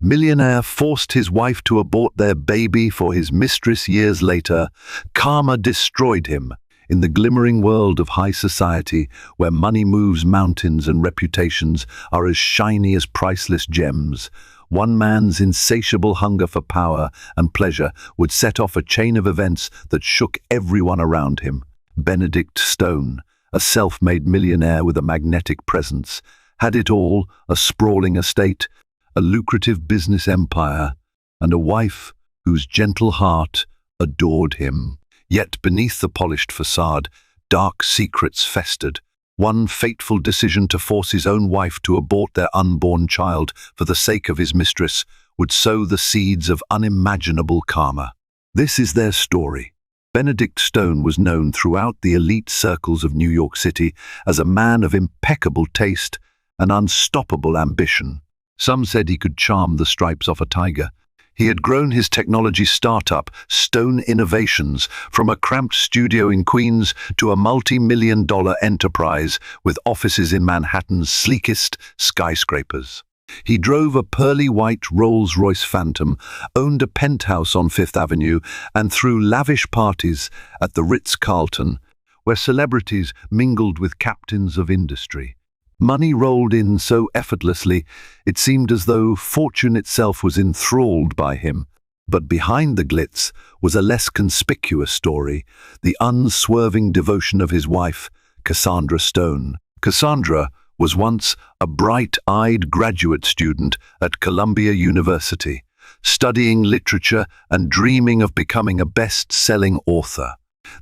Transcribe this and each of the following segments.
Millionaire forced his wife to abort their baby for his mistress years later. Karma destroyed him. In the glimmering world of high society, where money moves mountains and reputations are as shiny as priceless gems, one man's insatiable hunger for power and pleasure would set off a chain of events that shook everyone around him. Benedict Stone, a self-made millionaire with a magnetic presence, had it all: a sprawling estate, a lucrative business empire, and a wife whose gentle heart adored him. Yet beneath the polished facade, dark secrets festered. One fateful decision to force his own wife to abort their unborn child for the sake of his mistress would sow the seeds of unimaginable karma. This is their story. Benedict Stone was known throughout the elite circles of New York City as a man of impeccable taste and unstoppable ambition. Some said he could charm the stripes off a tiger. He had grown his technology startup, Stone Innovations, from a cramped studio in Queens to a multi-million-dollar enterprise with offices in Manhattan's sleekest skyscrapers. He drove a pearly white Rolls-Royce Phantom, owned a penthouse on Fifth Avenue, and threw lavish parties at the Ritz-Carlton, where celebrities mingled with captains of industry. Money rolled in so effortlessly, it seemed as though fortune itself was enthralled by him. But behind the glitz was a less conspicuous story: the unswerving devotion of his wife, Cassandra Stone. Cassandra was once a bright-eyed graduate student at Columbia University, studying literature and dreaming of becoming a best-selling author.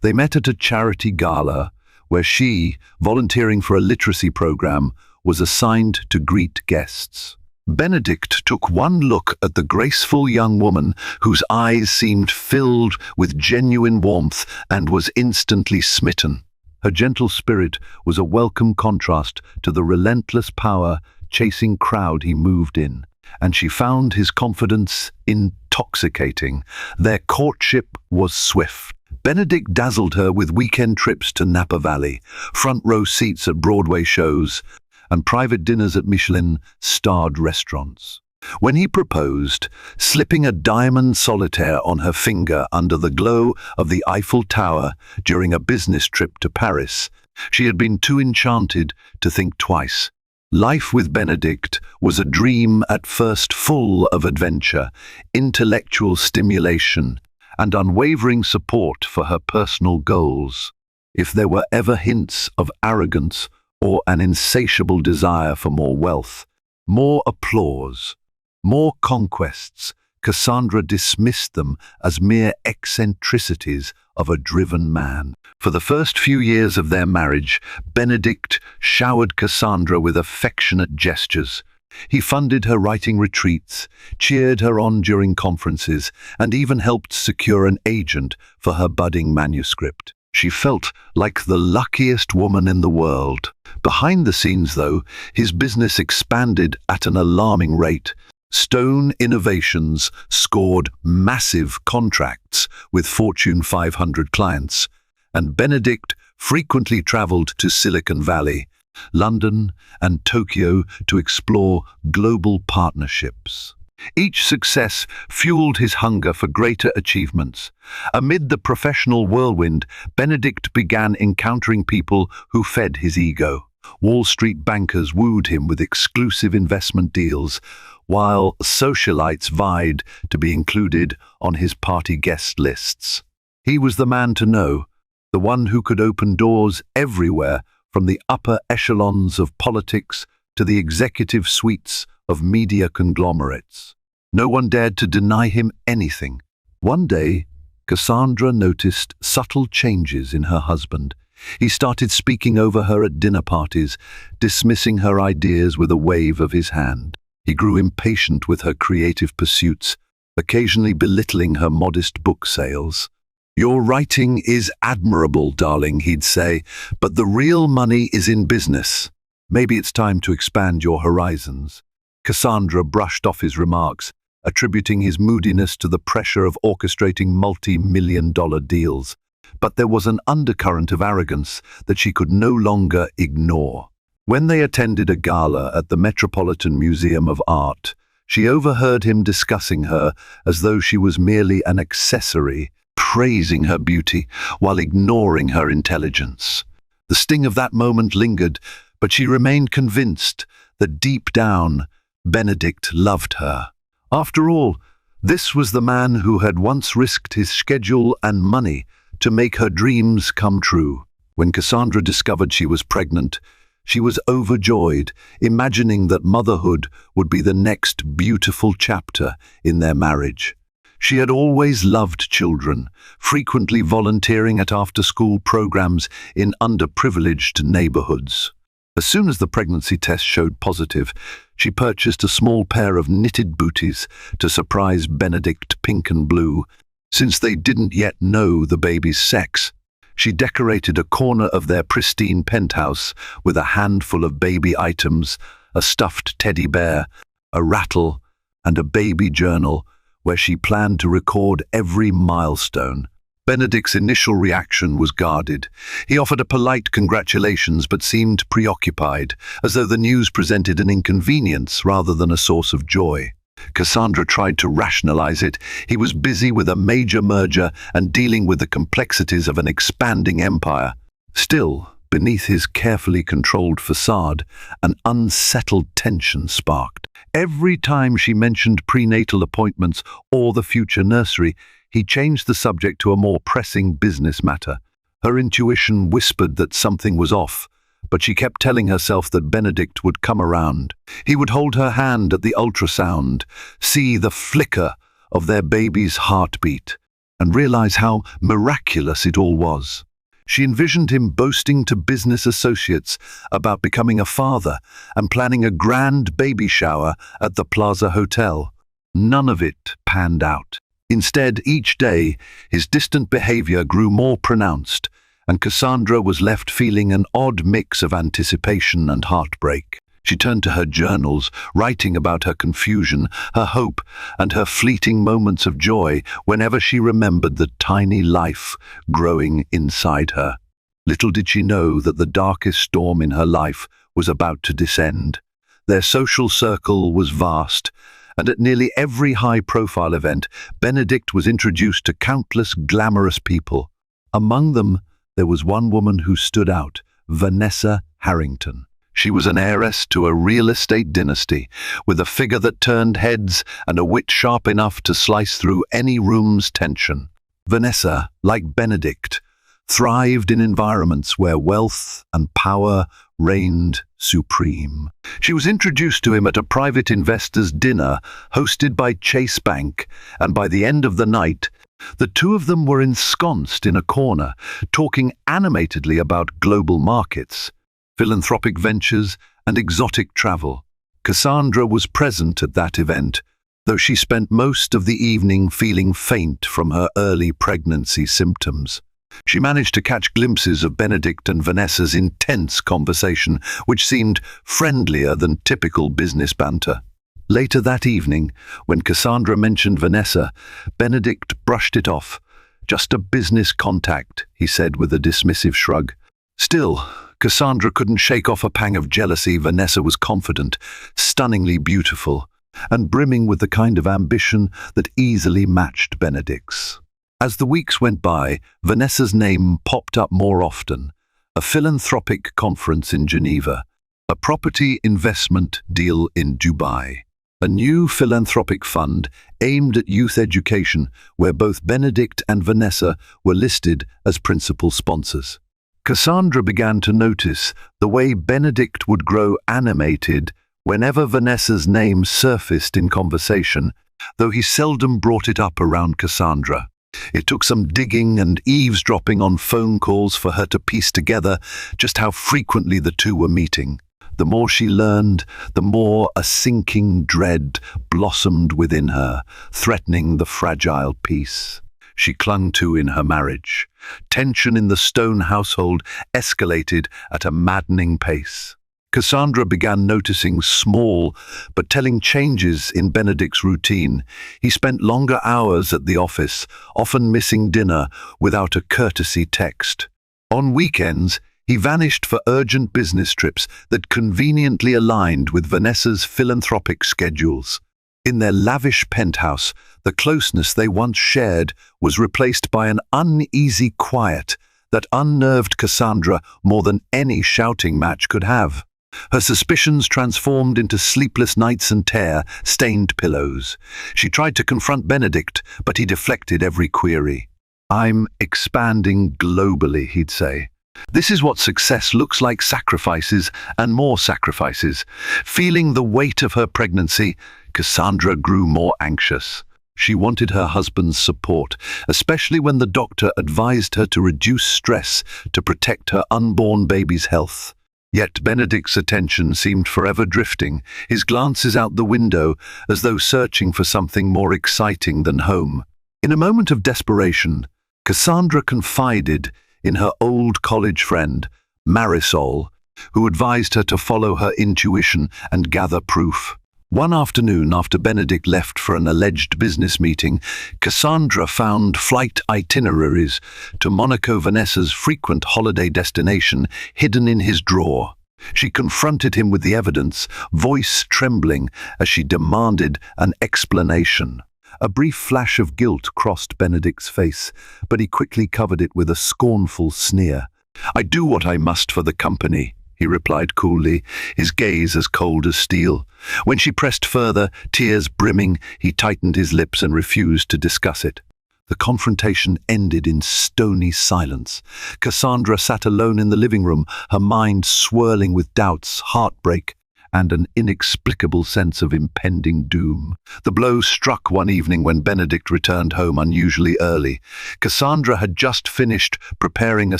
They met at a charity gala, where she, volunteering for a literacy program, was assigned to greet guests. Benedict took one look at the graceful young woman whose eyes seemed filled with genuine warmth and was instantly smitten. Her gentle spirit was a welcome contrast to the relentless power-chasing crowd he moved in, and she found his confidence intoxicating. Their courtship was swift. Benedict dazzled her with weekend trips to Napa Valley, front-row seats at Broadway shows, and private dinners at Michelin-starred restaurants. When he proposed, slipping a diamond solitaire on her finger under the glow of the Eiffel Tower during a business trip to Paris, she had been too enchanted to think twice. Life with Benedict was a dream at first, full of adventure, intellectual stimulation, and unwavering support for her personal goals. If there were ever hints of arrogance or an insatiable desire for more wealth, more applause, more conquests, Cassandra dismissed them as mere eccentricities of a driven man. For the first few years of their marriage, Benedict showered Cassandra with affectionate gestures. He funded her writing retreats, cheered her on during conferences, and even helped secure an agent for her budding manuscript. She felt like the luckiest woman in the world. Behind the scenes, though, his business expanded at an alarming rate. Stone Innovations scored massive contracts with Fortune 500 clients, and Benedict frequently traveled to Silicon Valley, London, and Tokyo to explore global partnerships. Each success fueled his hunger for greater achievements. Amid the professional whirlwind, Benedict began encountering people who fed his ego. Wall Street bankers wooed him with exclusive investment deals, while socialites vied to be included on his party guest lists. He was the man to know, the one who could open doors everywhere, from the upper echelons of politics to the executive suites of media conglomerates. No one dared to deny him anything. One day, Cassandra noticed subtle changes in her husband. He started speaking over her at dinner parties, dismissing her ideas with a wave of his hand. He grew impatient with her creative pursuits, occasionally belittling her modest book sales. "Your writing is admirable, darling," he'd say, "but the real money is in business. Maybe it's time to expand your horizons." Cassandra brushed off his remarks, attributing his moodiness to the pressure of orchestrating multi-million-dollar deals. But there was an undercurrent of arrogance that she could no longer ignore. When they attended a gala at the Metropolitan Museum of Art, She overheard him discussing her as though she was merely an accessory, praising her beauty while ignoring her intelligence. The sting of that moment lingered, but she remained convinced that deep down, Benedict loved her. After all, this was the man who had once risked his schedule and money to make her dreams come true. When Cassandra discovered she was pregnant, she was overjoyed, imagining that motherhood would be the next beautiful chapter in their marriage. She had always loved children, frequently volunteering at after-school programs in underprivileged neighborhoods. As soon as the pregnancy test showed positive, she purchased a small pair of knitted booties to surprise Benedict pink and blue. Since they didn't yet know the baby's sex, she decorated a corner of their pristine penthouse with a handful of baby items, a stuffed teddy bear, a rattle, and a baby journal where she planned to record every milestone. Benedict's initial reaction was guarded. He offered a polite congratulations but seemed preoccupied, as though the news presented an inconvenience rather than a source of joy. Cassandra tried to rationalize it. He was busy with a major merger and dealing with the complexities of an expanding empire. Still, beneath his carefully controlled facade, an unsettled tension sparked. Every time she mentioned prenatal appointments or the future nursery, he changed the subject to a more pressing business matter. Her intuition whispered that something was off, but she kept telling herself that Benedict would come around. He would hold her hand at the ultrasound, see the flicker of their baby's heartbeat, and realize how miraculous it all was. She envisioned him boasting to business associates about becoming a father and planning a grand baby shower at the Plaza Hotel. None of it panned out. Instead, each day, his distant behavior grew more pronounced, and Cassandra was left feeling an odd mix of anticipation and heartbreak. She turned to her journals, writing about her confusion, her hope, and her fleeting moments of joy whenever she remembered the tiny life growing inside her. Little did she know that the darkest storm in her life was about to descend. Their social circle was vast, and at nearly every high-profile event, Benedict was introduced to countless glamorous people. Among them, there was one woman who stood out, Vanessa Harrington. She was an heiress to a real estate dynasty, with a figure that turned heads and a wit sharp enough to slice through any room's tension. Vanessa, like Benedict, thrived in environments where wealth and power reigned supreme. She was introduced to him at a private investors' dinner hosted by Chase Bank, and by the end of the night, the two of them were ensconced in a corner, talking animatedly about global markets, philanthropic ventures, and exotic travel. Cassandra was present at that event, though she spent most of the evening feeling faint from her early pregnancy symptoms. She managed to catch glimpses of Benedict and Vanessa's intense conversation, which seemed friendlier than typical business banter. Later that evening, when Cassandra mentioned Vanessa, Benedict brushed it off. "Just a business contact," he said with a dismissive shrug. Still, Cassandra couldn't shake off a pang of jealousy. Vanessa was confident, stunningly beautiful, and brimming with the kind of ambition that easily matched Benedict's. As the weeks went by, Vanessa's name popped up more often. A philanthropic conference in Geneva, a property investment deal in Dubai, a new philanthropic fund aimed at youth education where both Benedict and Vanessa were listed as principal sponsors. Cassandra began to notice the way Benedict would grow animated whenever Vanessa's name surfaced in conversation, though he seldom brought it up around Cassandra. It took some digging and eavesdropping on phone calls for her to piece together just how frequently the two were meeting. The more she learned, the more a sinking dread blossomed within her, threatening the fragile peace she clung to in her marriage. Tension in the Stone household escalated at a maddening pace. Cassandra began noticing small but telling changes in Benedict's routine. He spent longer hours at the office, often missing dinner without a courtesy text. On weekends, he vanished for urgent business trips that conveniently aligned with Vanessa's philanthropic schedules. In their lavish penthouse, the closeness they once shared was replaced by an uneasy quiet that unnerved Cassandra more than any shouting match could have. Her suspicions transformed into sleepless nights and tear-stained pillows. She tried to confront Benedict, but he deflected every query. "I'm expanding globally," he'd say. "This is what success looks like: sacrifices and more sacrifices." Feeling the weight of her pregnancy, Cassandra grew more anxious. She wanted her husband's support, especially when the doctor advised her to reduce stress to protect her unborn baby's health. Yet Benedict's attention seemed forever drifting, his glances out the window as though searching for something more exciting than home. In a moment of desperation, Cassandra confided in her old college friend, Marisol, who advised her to follow her intuition and gather proof. One afternoon, after Benedict left for an alleged business meeting, Cassandra found flight itineraries to Monaco, Vanessa's frequent holiday destination, hidden in his drawer. She confronted him with the evidence, voice trembling as she demanded an explanation. A brief flash of guilt crossed Benedict's face, but he quickly covered it with a scornful sneer. "I do what I must for the company," he replied coolly, his gaze as cold as steel. When she pressed further, tears brimming, he tightened his lips and refused to discuss it. The confrontation ended in stony silence. Cassandra sat alone in the living room, her mind swirling with doubts, heartbreak, and an inexplicable sense of impending doom. The blow struck one evening when Benedict returned home unusually early. Cassandra had just finished preparing a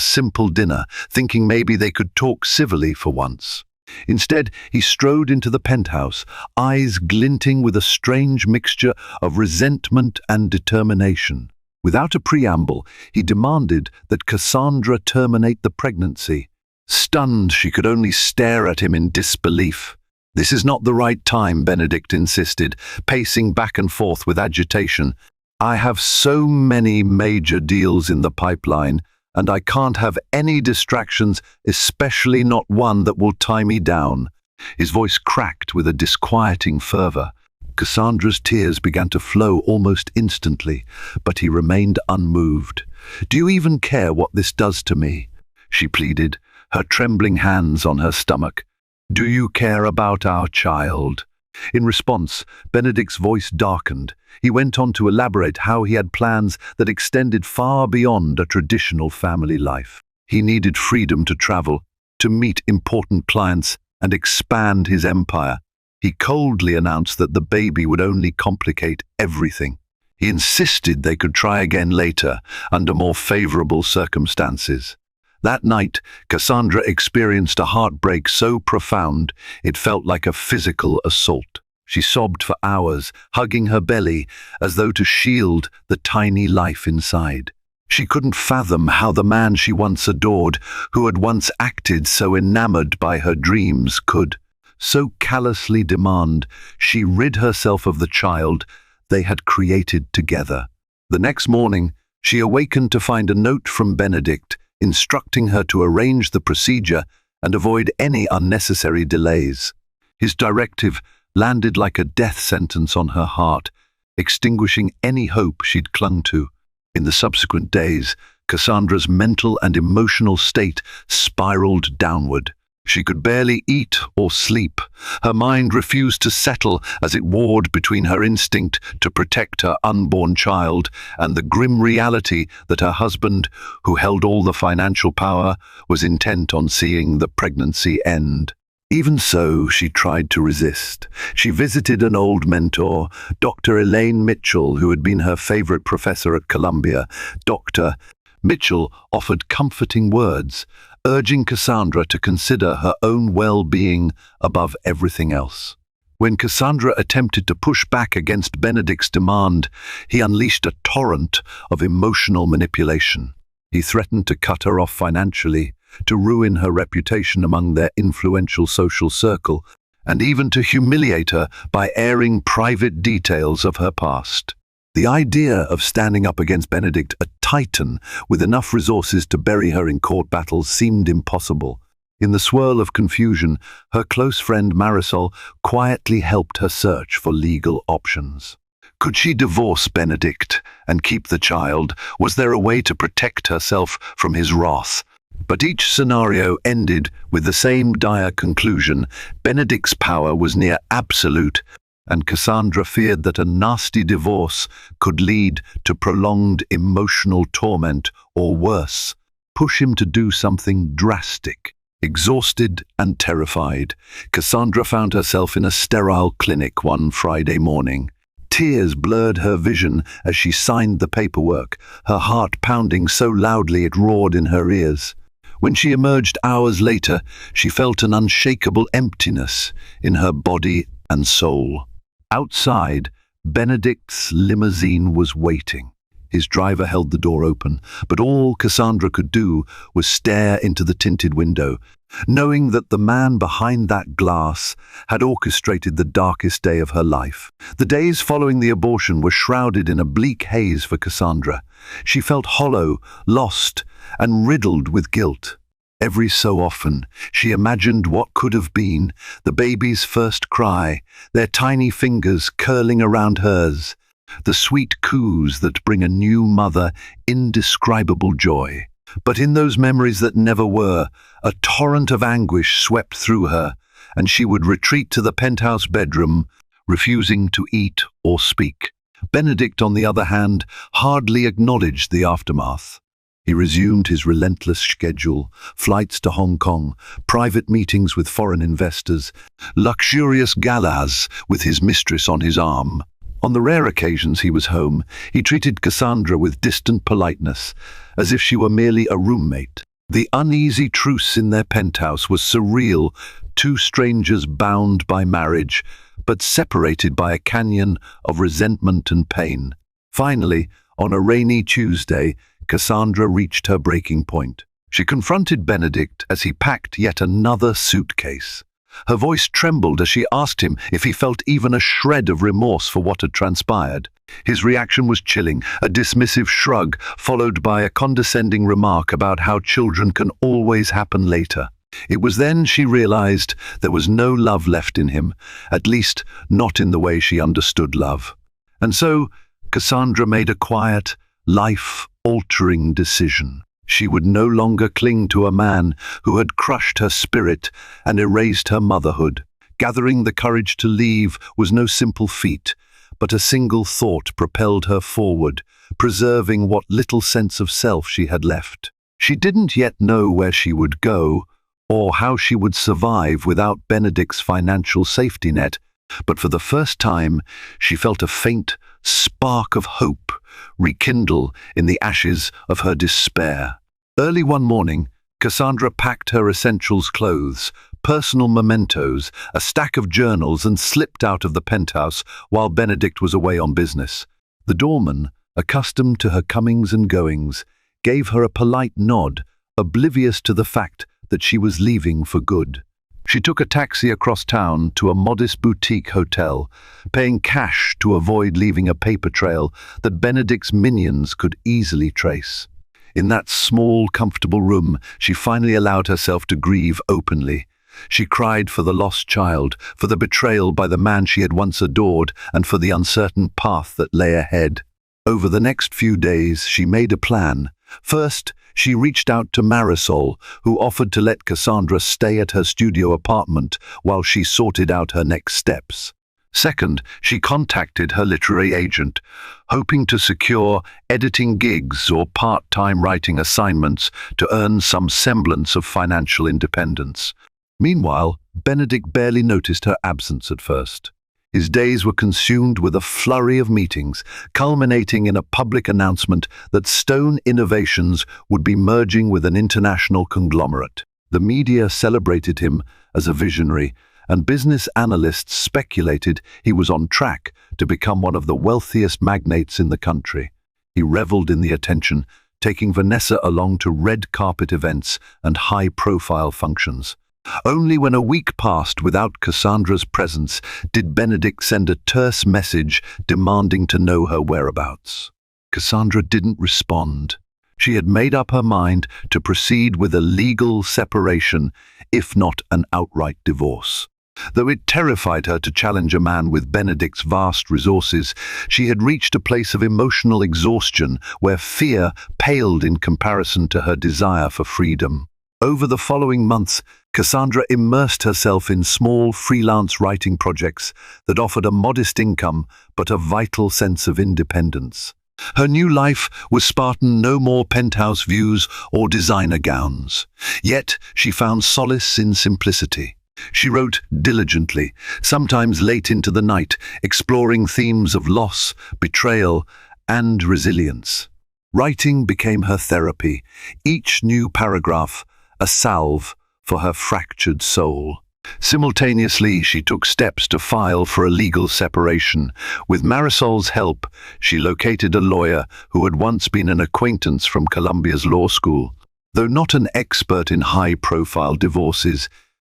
simple dinner, thinking maybe they could talk civilly for once. Instead, he strode into the penthouse, eyes glinting with a strange mixture of resentment and determination. Without a preamble, he demanded that Cassandra terminate the pregnancy. Stunned, she could only stare at him in disbelief. "This is not the right time," Benedict insisted, pacing back and forth with agitation. "I have so many major deals in the pipeline, and I can't have any distractions, especially not one that will tie me down." His voice cracked with a disquieting fervor. Cassandra's tears began to flow almost instantly, but he remained unmoved. "Do you even care what this does to me?" she pleaded, her trembling hands on her stomach. "Do you care about our child?" In response, Benedict's voice darkened. He went on to elaborate how he had plans that extended far beyond a traditional family life. He needed freedom to travel, to meet important clients, and expand his empire. He coldly announced that the baby would only complicate everything. He insisted they could try again later, under more favorable circumstances. That night, Cassandra experienced a heartbreak so profound it felt like a physical assault. She sobbed for hours, hugging her belly as though to shield the tiny life inside. She couldn't fathom how the man she once adored, who had once acted so enamored by her dreams, could so callously demand she rid herself of the child they had created together. The next morning, she awakened to find a note from Benedict instructing her to arrange the procedure and avoid any unnecessary delays. His directive landed like a death sentence on her heart, extinguishing any hope she'd clung to. In the subsequent days, Cassandra's mental and emotional state spiraled downward. She could barely eat or sleep. Her mind refused to settle as it warred between her instinct to protect her unborn child and the grim reality that her husband, who held all the financial power, was intent on seeing the pregnancy end. Even so, she tried to resist. She visited an old mentor, Dr. Elaine Mitchell, who had been her favorite professor at Columbia. Dr. Mitchell offered comforting words, urging Cassandra to consider her own well-being above everything else. When Cassandra attempted to push back against Benedict's demand, he unleashed a torrent of emotional manipulation. He threatened to cut her off financially, to ruin her reputation among their influential social circle, and even to humiliate her by airing private details of her past. The idea of standing up against Benedict, a titan with enough resources to bury her in court battles, seemed impossible. In the swirl of confusion, her close friend Marisol quietly helped her search for legal options. Could she divorce Benedict and keep the child? Was there a way to protect herself from his wrath? But each scenario ended with the same dire conclusion. Benedict's power was near absolute, and Cassandra feared that a nasty divorce could lead to prolonged emotional torment, or worse, push him to do something drastic. Exhausted and terrified, Cassandra found herself in a sterile clinic one Friday morning. Tears blurred her vision as she signed the paperwork, her heart pounding so loudly it roared in her ears. When she emerged hours later, she felt an unshakable emptiness in her body and soul. Outside, Benedict's limousine was waiting. His driver held the door open, but all Cassandra could do was stare into the tinted window, knowing that the man behind that glass had orchestrated the darkest day of her life. The days following the abortion were shrouded in a bleak haze for Cassandra. She felt hollow, lost, and riddled with guilt. Every so often, she imagined what could have been, the baby's first cry, their tiny fingers curling around hers, the sweet coos that bring a new mother indescribable joy. But in those memories that never were, a torrent of anguish swept through her, and she would retreat to the penthouse bedroom, refusing to eat or speak. Benedict, on the other hand, hardly acknowledged the aftermath. He resumed his relentless schedule, flights to Hong Kong, private meetings with foreign investors, luxurious galas with his mistress on his arm. On the rare occasions he was home, he treated Cassandra with distant politeness, as if she were merely a roommate. The uneasy truce in their penthouse was surreal, two strangers bound by marriage, but separated by a canyon of resentment and pain. Finally, on a rainy Tuesday, Cassandra reached her breaking point. She confronted Benedict as he packed yet another suitcase. Her voice trembled as she asked him if he felt even a shred of remorse for what had transpired. His reaction was chilling, a dismissive shrug followed by a condescending remark about how children can always happen later. It was then she realized there was no love left in him, at least not in the way she understood love. And so, Cassandra made a quiet, life-altering decision. She would no longer cling to a man who had crushed her spirit and erased her motherhood. Gathering the courage to leave was no simple feat, but a single thought propelled her forward, preserving what little sense of self she had left. She didn't yet know where she would go, or how she would survive without Benedict's financial safety net, but for the first time she felt a faint spark of hope rekindle in the ashes of her despair. Early one morning, Cassandra packed her essentials clothes, personal mementos, a stack of journals, and slipped out of the penthouse while Benedict was away on business. The doorman, accustomed to her comings and goings, gave her a polite nod, oblivious to the fact that she was leaving for good. She took a taxi across town to a modest boutique hotel, paying cash to avoid leaving a paper trail that Benedict's minions could easily trace. In that small, comfortable room, she finally allowed herself to grieve openly. She cried for the lost child, for the betrayal by the man she had once adored, and for the uncertain path that lay ahead. Over the next few days, she made a plan. First, she reached out to Marisol, who offered to let Cassandra stay at her studio apartment while she sorted out her next steps. Second, she contacted her literary agent, hoping to secure editing gigs or part-time writing assignments to earn some semblance of financial independence. Meanwhile, Benedict barely noticed her absence at first. His days were consumed with a flurry of meetings, culminating in a public announcement that Stone Innovations would be merging with an international conglomerate. The media celebrated him as a visionary, and business analysts speculated he was on track to become one of the wealthiest magnates in the country. He reveled in the attention, taking Vanessa along to red carpet events and high-profile functions. Only when a week passed without Cassandra's presence did Benedict send a terse message demanding to know her whereabouts. Cassandra didn't respond. She had made up her mind to proceed with a legal separation, if not an outright divorce. Though it terrified her to challenge a man with Benedict's vast resources, she had reached a place of emotional exhaustion where fear paled in comparison to her desire for freedom. Over the following months, Cassandra immersed herself in small freelance writing projects that offered a modest income but a vital sense of independence. Her new life was Spartan, no more penthouse views or designer gowns. Yet she found solace in simplicity. She wrote diligently, sometimes late into the night, exploring themes of loss, betrayal, and resilience. Writing became her therapy, each new paragraph a salve for her fractured soul. Simultaneously, she took steps to file for a legal separation. With Marisol's help, she located a lawyer who had once been an acquaintance from Columbia's law school. Though not an expert in high-profile divorces,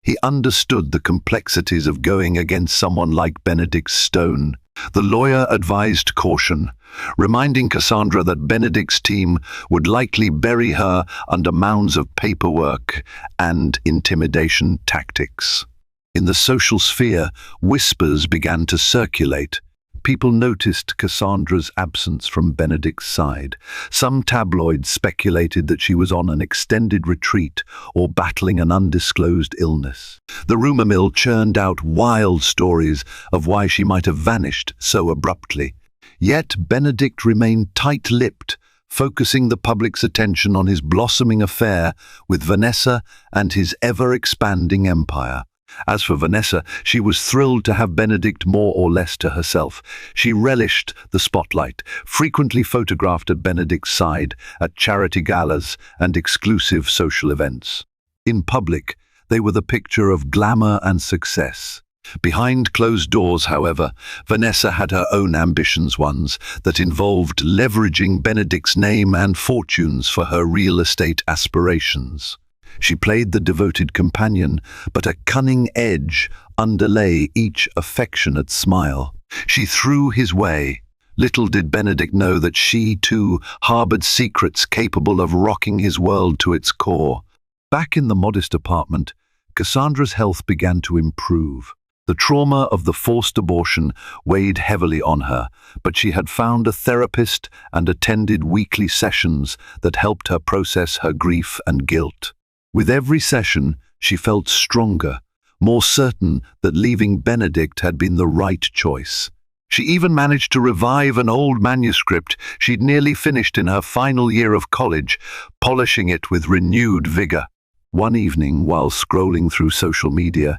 he understood the complexities of going against someone like Benedict Stone. The lawyer advised caution, reminding Cassandra that Benedict's team would likely bury her under mounds of paperwork and intimidation tactics. In the social sphere, whispers began to circulate. People noticed Cassandra's absence from Benedict's side. Some tabloids speculated that she was on an extended retreat or battling an undisclosed illness. The rumor mill churned out wild stories of why she might have vanished so abruptly. Yet Benedict remained tight-lipped, focusing the public's attention on his blossoming affair with Vanessa and his ever-expanding empire. As for Vanessa, she was thrilled to have Benedict more or less to herself. She relished the spotlight, frequently photographed at Benedict's side at charity galas and exclusive social events. In public, they were the picture of glamour and success. Behind closed doors, however, Vanessa had her own ambitions, ones that involved leveraging Benedict's name and fortunes for her real estate aspirations. She played the devoted companion, but a cunning edge underlay each affectionate smile. She threw his way. Little did Benedict know that she, too, harbored secrets capable of rocking his world to its core. Back in the modest apartment, Cassandra's health began to improve. The trauma of the forced abortion weighed heavily on her, but she had found a therapist and attended weekly sessions that helped her process her grief and guilt. With every session, she felt stronger, more certain that leaving Benedict had been the right choice. She even managed to revive an old manuscript she'd nearly finished in her final year of college, polishing it with renewed vigor. One evening, while scrolling through social media,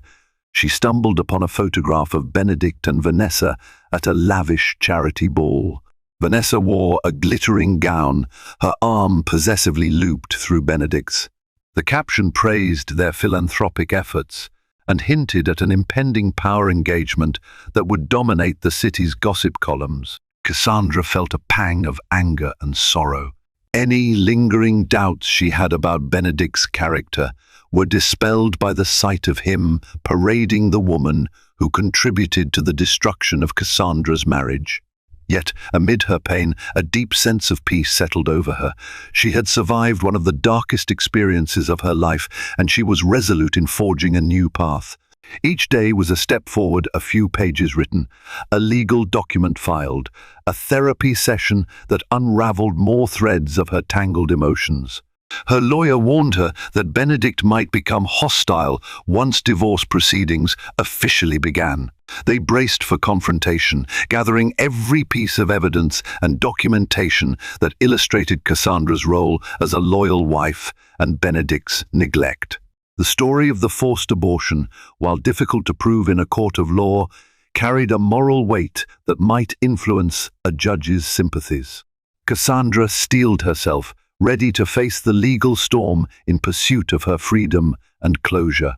she stumbled upon a photograph of Benedict and Vanessa at a lavish charity ball. Vanessa wore a glittering gown, her arm possessively looped through Benedict's. The caption praised their philanthropic efforts and hinted at an impending power engagement that would dominate the city's gossip columns. Cassandra felt a pang of anger and sorrow. Any lingering doubts she had about Benedict's character were dispelled by the sight of him parading the woman who contributed to the destruction of Cassandra's marriage. Yet, amid her pain, a deep sense of peace settled over her. She had survived one of the darkest experiences of her life, and she was resolute in forging a new path. Each day was a step forward, a few pages written, a legal document filed, a therapy session that unraveled more threads of her tangled emotions. Her lawyer warned her that Benedict might become hostile once divorce proceedings officially began. They braced for confrontation, gathering every piece of evidence and documentation that illustrated Cassandra's role as a loyal wife and Benedict's neglect. The story of the forced abortion, while difficult to prove in a court of law, carried a moral weight that might influence a judge's sympathies. Cassandra steeled herself, ready to face the legal storm in pursuit of her freedom and closure.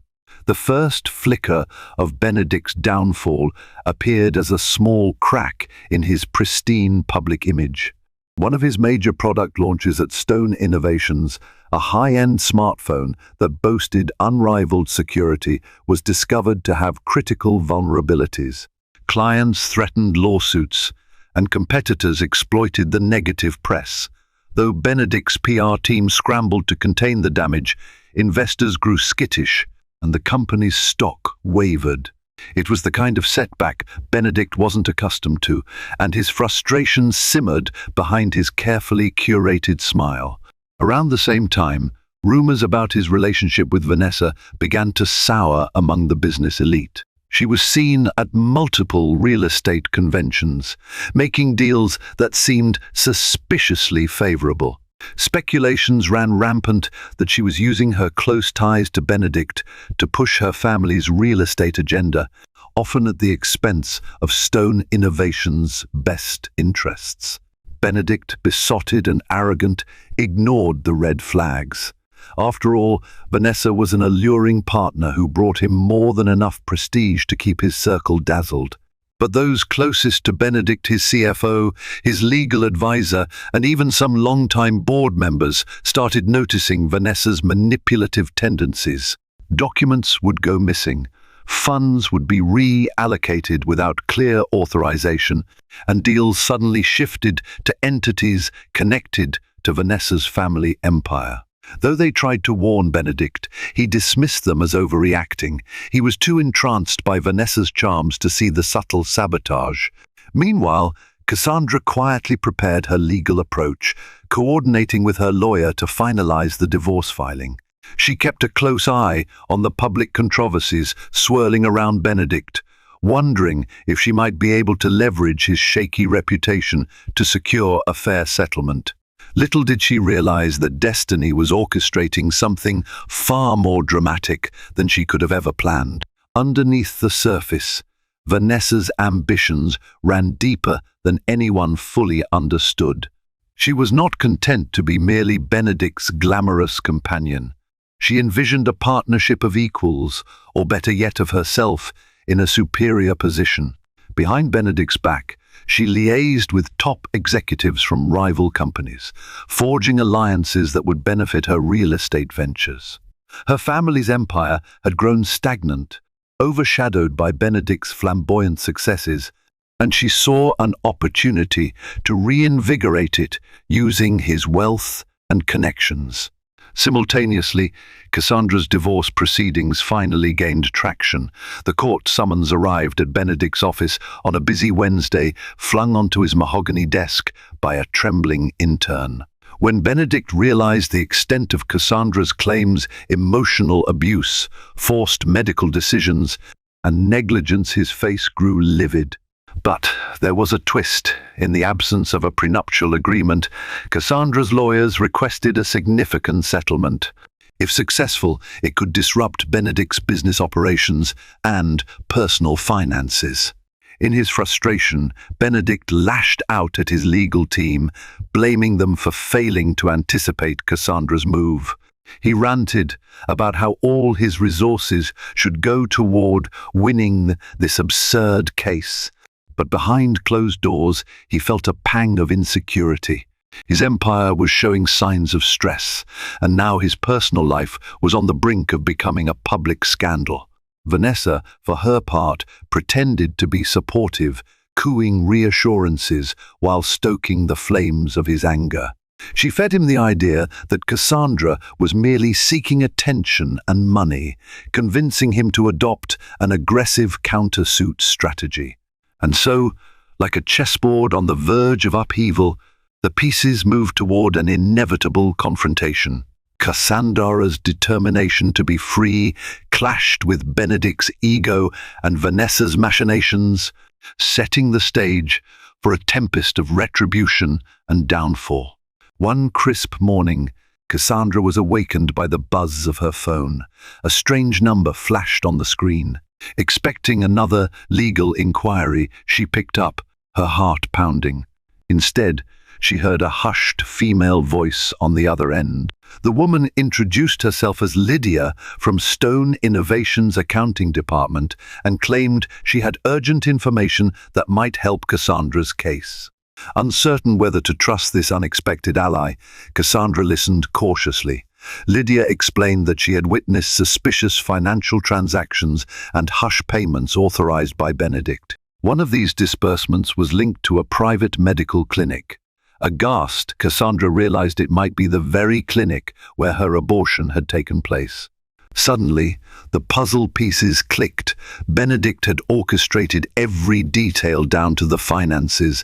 The first flicker of Benedict's downfall appeared as a small crack in his pristine public image. One of his major product launches at Stone Innovations, a high-end smartphone that boasted unrivaled security, was discovered to have critical vulnerabilities. Clients threatened lawsuits, and competitors exploited the negative press. Though Benedict's PR team scrambled to contain the damage, investors grew skittish and the company's stock wavered. It was the kind of setback Benedict wasn't accustomed to, and his frustration simmered behind his carefully curated smile. Around the same time, rumors about his relationship with Vanessa began to sour among the business elite. She was seen at multiple real estate conventions, making deals that seemed suspiciously favorable. Speculations ran rampant that she was using her close ties to Benedict to push her family's real estate agenda, often at the expense of Stone Innovation's best interests. Benedict, besotted and arrogant, ignored the red flags. After all, Vanessa was an alluring partner who brought him more than enough prestige to keep his circle dazzled. But those closest to Benedict, his CFO, his legal advisor, and even some longtime board members started noticing Vanessa's manipulative tendencies. Documents would go missing, funds would be reallocated without clear authorization, and deals suddenly shifted to entities connected to Vanessa's family empire. Though they tried to warn Benedict, he dismissed them as overreacting. He was too entranced by Vanessa's charms to see the subtle sabotage. Meanwhile, Cassandra quietly prepared her legal approach, coordinating with her lawyer to finalize the divorce filing. She kept a close eye on the public controversies swirling around Benedict, wondering if she might be able to leverage his shaky reputation to secure a fair settlement. Little did she realize that destiny was orchestrating something far more dramatic than she could have ever planned. Underneath the surface, Vanessa's ambitions ran deeper than anyone fully understood. She was not content to be merely Benedict's glamorous companion. She envisioned a partnership of equals, or better yet of herself, in a superior position. Behind Benedict's back, she liaised with top executives from rival companies, forging alliances that would benefit her real estate ventures. Her family's empire had grown stagnant, overshadowed by Benedict's flamboyant successes, and she saw an opportunity to reinvigorate it using his wealth and connections. Simultaneously, Cassandra's divorce proceedings finally gained traction. The court summons arrived at Benedict's office on a busy Wednesday, flung onto his mahogany desk by a trembling intern. When Benedict realized the extent of Cassandra's claims, emotional abuse, forced medical decisions, and negligence, his face grew livid. But there was a twist. In the absence of a prenuptial agreement, Cassandra's lawyers requested a significant settlement. If successful, it could disrupt Benedict's business operations and personal finances. In his frustration, Benedict lashed out at his legal team, blaming them for failing to anticipate Cassandra's move. He ranted about how all his resources should go toward winning this absurd case. But behind closed doors, he felt a pang of insecurity. His empire was showing signs of stress, and now his personal life was on the brink of becoming a public scandal. Vanessa, for her part, pretended to be supportive, cooing reassurances while stoking the flames of his anger. She fed him the idea that Cassandra was merely seeking attention and money, convincing him to adopt an aggressive countersuit strategy. And so, like a chessboard on the verge of upheaval, the pieces moved toward an inevitable confrontation. Cassandra's determination to be free clashed with Benedict's ego and Vanessa's machinations, setting the stage for a tempest of retribution and downfall. One crisp morning, Cassandra was awakened by the buzz of her phone. A strange number flashed on the screen. Expecting another legal inquiry, she picked up, her heart pounding. Instead, she heard a hushed female voice on the other end. The woman introduced herself as Lydia from Stone Innovation's accounting department and claimed she had urgent information that might help Cassandra's case. Uncertain whether to trust this unexpected ally, Cassandra listened cautiously. Lydia explained that she had witnessed suspicious financial transactions and hush payments authorized by Benedict. One of these disbursements was linked to a private medical clinic. Aghast, Cassandra realized it might be the very clinic where her abortion had taken place. Suddenly, the puzzle pieces clicked. Benedict had orchestrated every detail down to the finances,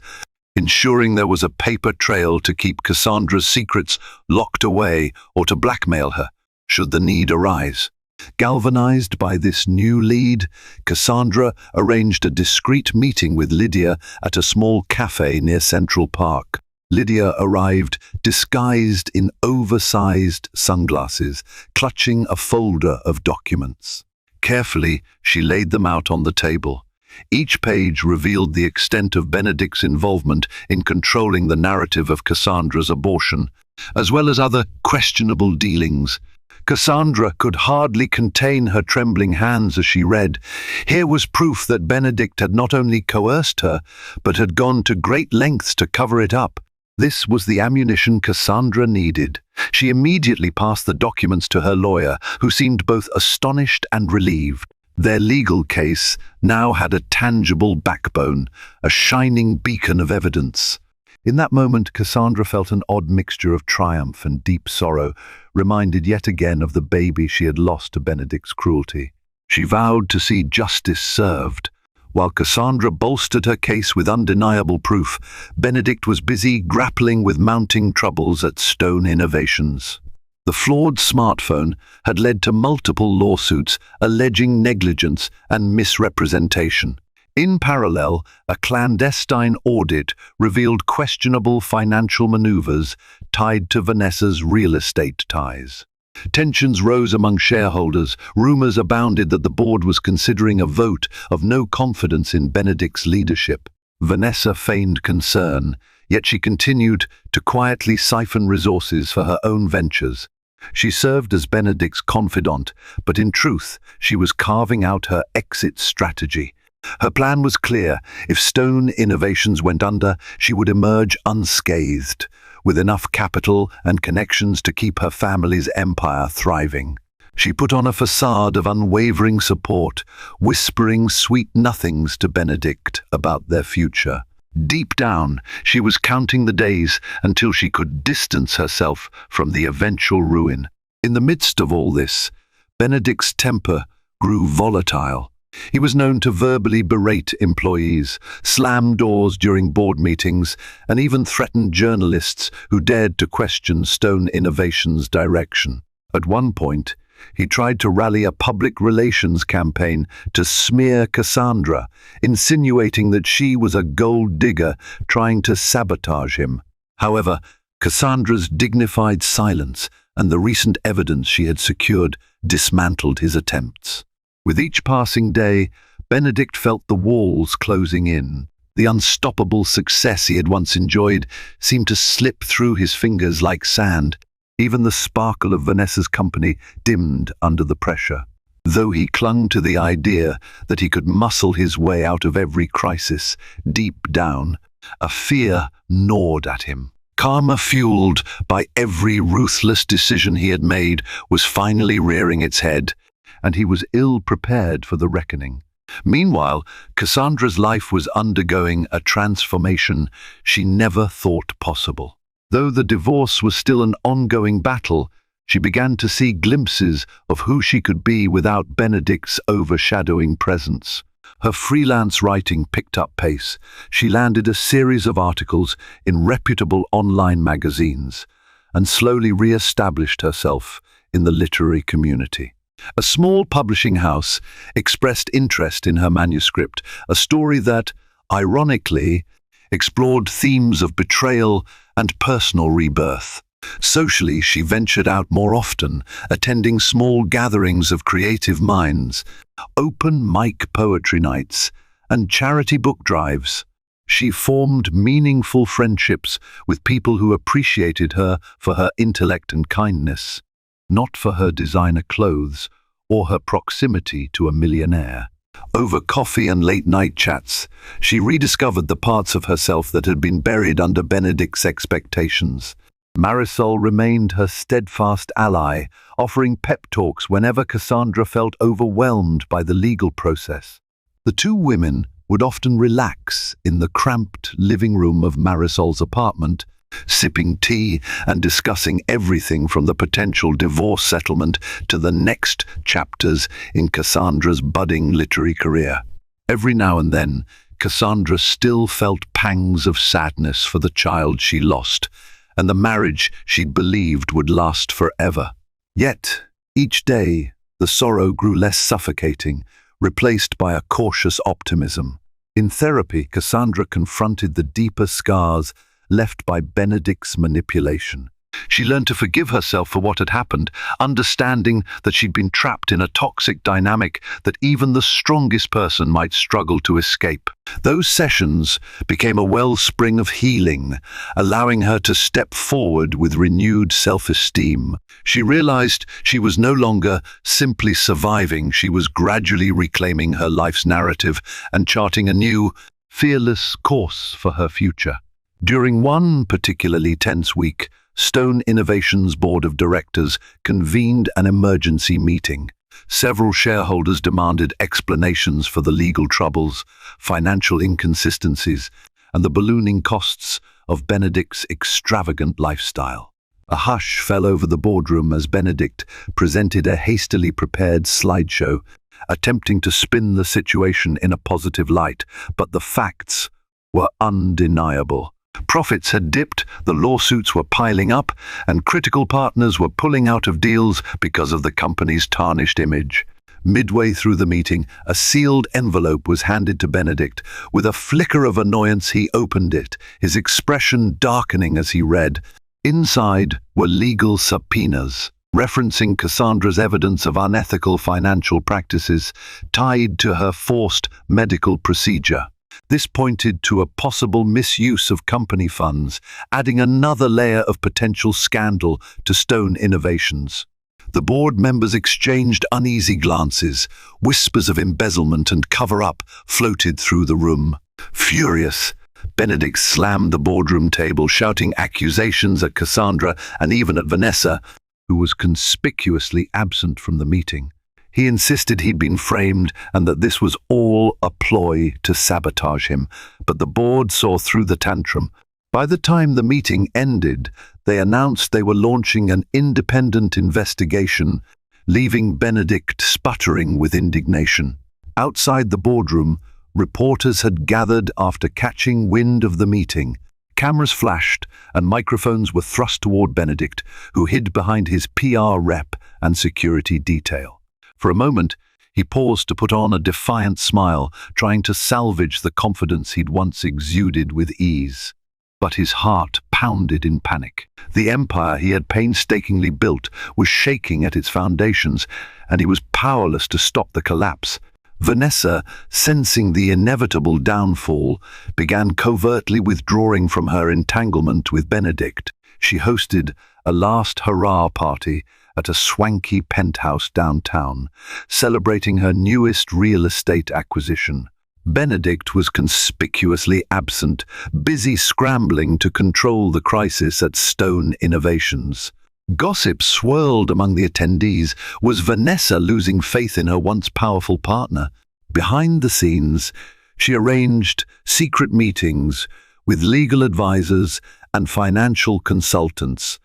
ensuring there was a paper trail to keep Cassandra's secrets locked away or to blackmail her, should the need arise. Galvanized by this new lead, Cassandra arranged a discreet meeting with Lydia at a small cafe near Central Park. Lydia arrived disguised in oversized sunglasses, clutching a folder of documents. Carefully, she laid them out on the table. Each page revealed the extent of Benedict's involvement in controlling the narrative of Cassandra's abortion, as well as other questionable dealings. Cassandra could hardly contain her trembling hands as she read. Here was proof that Benedict had not only coerced her, but had gone to great lengths to cover it up. This was the ammunition Cassandra needed. She immediately passed the documents to her lawyer, who seemed both astonished and relieved. Their legal case now had a tangible backbone, a shining beacon of evidence. In that moment, Cassandra felt an odd mixture of triumph and deep sorrow, reminded yet again of the baby she had lost to Benedict's cruelty. She vowed to see justice served. While Cassandra bolstered her case with undeniable proof, Benedict was busy grappling with mounting troubles at Stone Innovations. The flawed smartphone had led to multiple lawsuits alleging negligence and misrepresentation. In parallel, a clandestine audit revealed questionable financial maneuvers tied to Vanessa's real estate ties. Tensions rose among shareholders. Rumors abounded that the board was considering a vote of no confidence in Benedict's leadership. Vanessa feigned concern, yet she continued to quietly siphon resources for her own ventures. She served as Benedict's confidant, but in truth, she was carving out her exit strategy. Her plan was clear. If Stone Innovations went under, she would emerge unscathed, with enough capital and connections to keep her family's empire thriving. She put on a facade of unwavering support, whispering sweet nothings to Benedict about their future. Deep down, she was counting the days until she could distance herself from the eventual ruin. In the midst of all this, Benedict's temper grew volatile. He was known to verbally berate employees, slam doors during board meetings, and even threaten journalists who dared to question Stone Innovations' direction. At one point, he tried to rally a public relations campaign to smear Cassandra, insinuating that she was a gold digger trying to sabotage him. However, Cassandra's dignified silence and the recent evidence she had secured dismantled his attempts. With each passing day, Benedict felt the walls closing in. The unstoppable success he had once enjoyed seemed to slip through his fingers like sand. Even the sparkle of Vanessa's company dimmed under the pressure. Though he clung to the idea that he could muscle his way out of every crisis, deep down, a fear gnawed at him. Karma, fueled by every ruthless decision he had made, was finally rearing its head, and he was ill-prepared for the reckoning. Meanwhile, Cassandra's life was undergoing a transformation she never thought possible. Though the divorce was still an ongoing battle, she began to see glimpses of who she could be without Benedict's overshadowing presence. Her freelance writing picked up pace. She landed a series of articles in reputable online magazines and slowly re-established herself in the literary community. A small publishing house expressed interest in her manuscript, a story that, ironically, explored themes of betrayal and personal rebirth. Socially, she ventured out more often, attending small gatherings of creative minds, open mic poetry nights, and charity book drives. She formed meaningful friendships with people who appreciated her for her intellect and kindness, not for her designer clothes or her proximity to a millionaire. Over coffee and late-night chats, she rediscovered the parts of herself that had been buried under Benedict's expectations. Marisol remained her steadfast ally, offering pep talks whenever Cassandra felt overwhelmed by the legal process. The two women would often relax in the cramped living room of Marisol's apartment, sipping tea and discussing everything from the potential divorce settlement to the next chapters in Cassandra's budding literary career. Every now and then, Cassandra still felt pangs of sadness for the child she lost and the marriage she'd believed would last forever. Yet, each day, the sorrow grew less suffocating, replaced by a cautious optimism. In therapy, Cassandra confronted the deeper scars left by Benedict's manipulation. She learned to forgive herself for what had happened, understanding that she'd been trapped in a toxic dynamic that even the strongest person might struggle to escape. Those sessions became a wellspring of healing, allowing her to step forward with renewed self-esteem. She realized she was no longer simply surviving, she was gradually reclaiming her life's narrative and charting a new, fearless course for her future. During one particularly tense week, Stone Innovation's board of directors convened an emergency meeting. Several shareholders demanded explanations for the legal troubles, financial inconsistencies, and the ballooning costs of Benedict's extravagant lifestyle. A hush fell over the boardroom as Benedict presented a hastily prepared slideshow, attempting to spin the situation in a positive light, but the facts were undeniable. Profits had dipped, the lawsuits were piling up, and critical partners were pulling out of deals because of the company's tarnished image. Midway through the meeting, a sealed envelope was handed to Benedict. With a flicker of annoyance, he opened it, his expression darkening as he read. Inside were legal subpoenas, referencing Cassandra's evidence of unethical financial practices tied to her forced medical procedure. This pointed to a possible misuse of company funds, adding another layer of potential scandal to Stone Innovations. The board members exchanged uneasy glances. Whispers of embezzlement and cover-up floated through the room. Furious, Benedict slammed the boardroom table, shouting accusations at Cassandra and even at Vanessa, who was conspicuously absent from the meeting. He insisted he'd been framed and that this was all a ploy to sabotage him, but the board saw through the tantrum. By the time the meeting ended, they announced they were launching an independent investigation, leaving Benedict sputtering with indignation. Outside the boardroom, reporters had gathered after catching wind of the meeting. Cameras flashed and microphones were thrust toward Benedict, who hid behind his PR rep and security detail. For a moment, he paused to put on a defiant smile, trying to salvage the confidence he'd once exuded with ease. But his heart pounded in panic. The empire he had painstakingly built was shaking at its foundations, and he was powerless to stop the collapse. Vanessa, sensing the inevitable downfall, began covertly withdrawing from her entanglement with Benedict. She hosted a last hurrah party at a swanky penthouse downtown, celebrating her newest real estate acquisition. Benedict was conspicuously absent, busy scrambling to control the crisis at Stone Innovations. Gossip swirled among the attendees. Was Vanessa losing faith in her once powerful partner? Behind the scenes, she arranged secret meetings with legal advisors and financial consultants,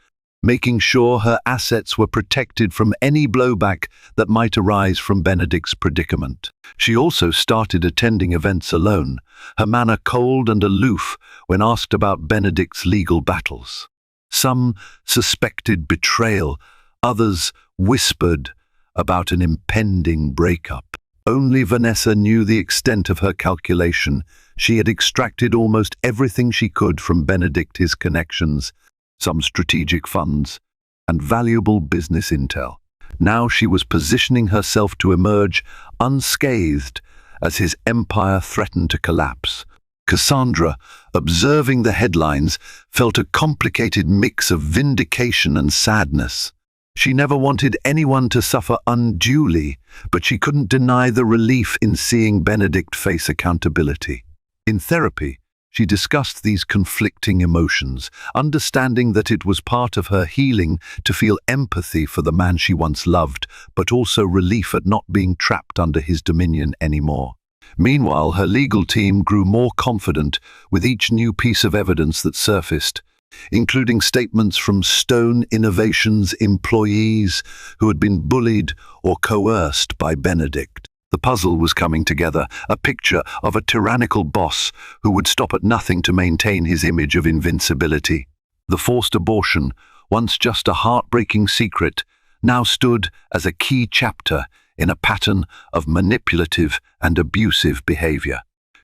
making sure her assets were protected from any blowback that might arise from Benedict's predicament. She also started attending events alone, her manner cold and aloof when asked about Benedict's legal battles. Some suspected betrayal, others whispered about an impending breakup. Only Vanessa knew the extent of her calculation. She had extracted almost everything she could from Benedict, his connections, some strategic funds, and valuable business intel. Now she was positioning herself to emerge unscathed as his empire threatened to collapse. Cassandra, observing the headlines, felt a complicated mix of vindication and sadness. She never wanted anyone to suffer unduly, but she couldn't deny the relief in seeing Benedict face accountability. In therapy, she discussed these conflicting emotions, understanding that it was part of her healing to feel empathy for the man she once loved, but also relief at not being trapped under his dominion anymore. Meanwhile, her legal team grew more confident with each new piece of evidence that surfaced. including statements from Stone Innovations employees who had been bullied or coerced by Benedict. The puzzle was coming together, a picture of a tyrannical boss who would stop at nothing to maintain his image of invincibility. The forced abortion, once just a heartbreaking secret, now stood as a key chapter in a pattern of manipulative and abusive behavior.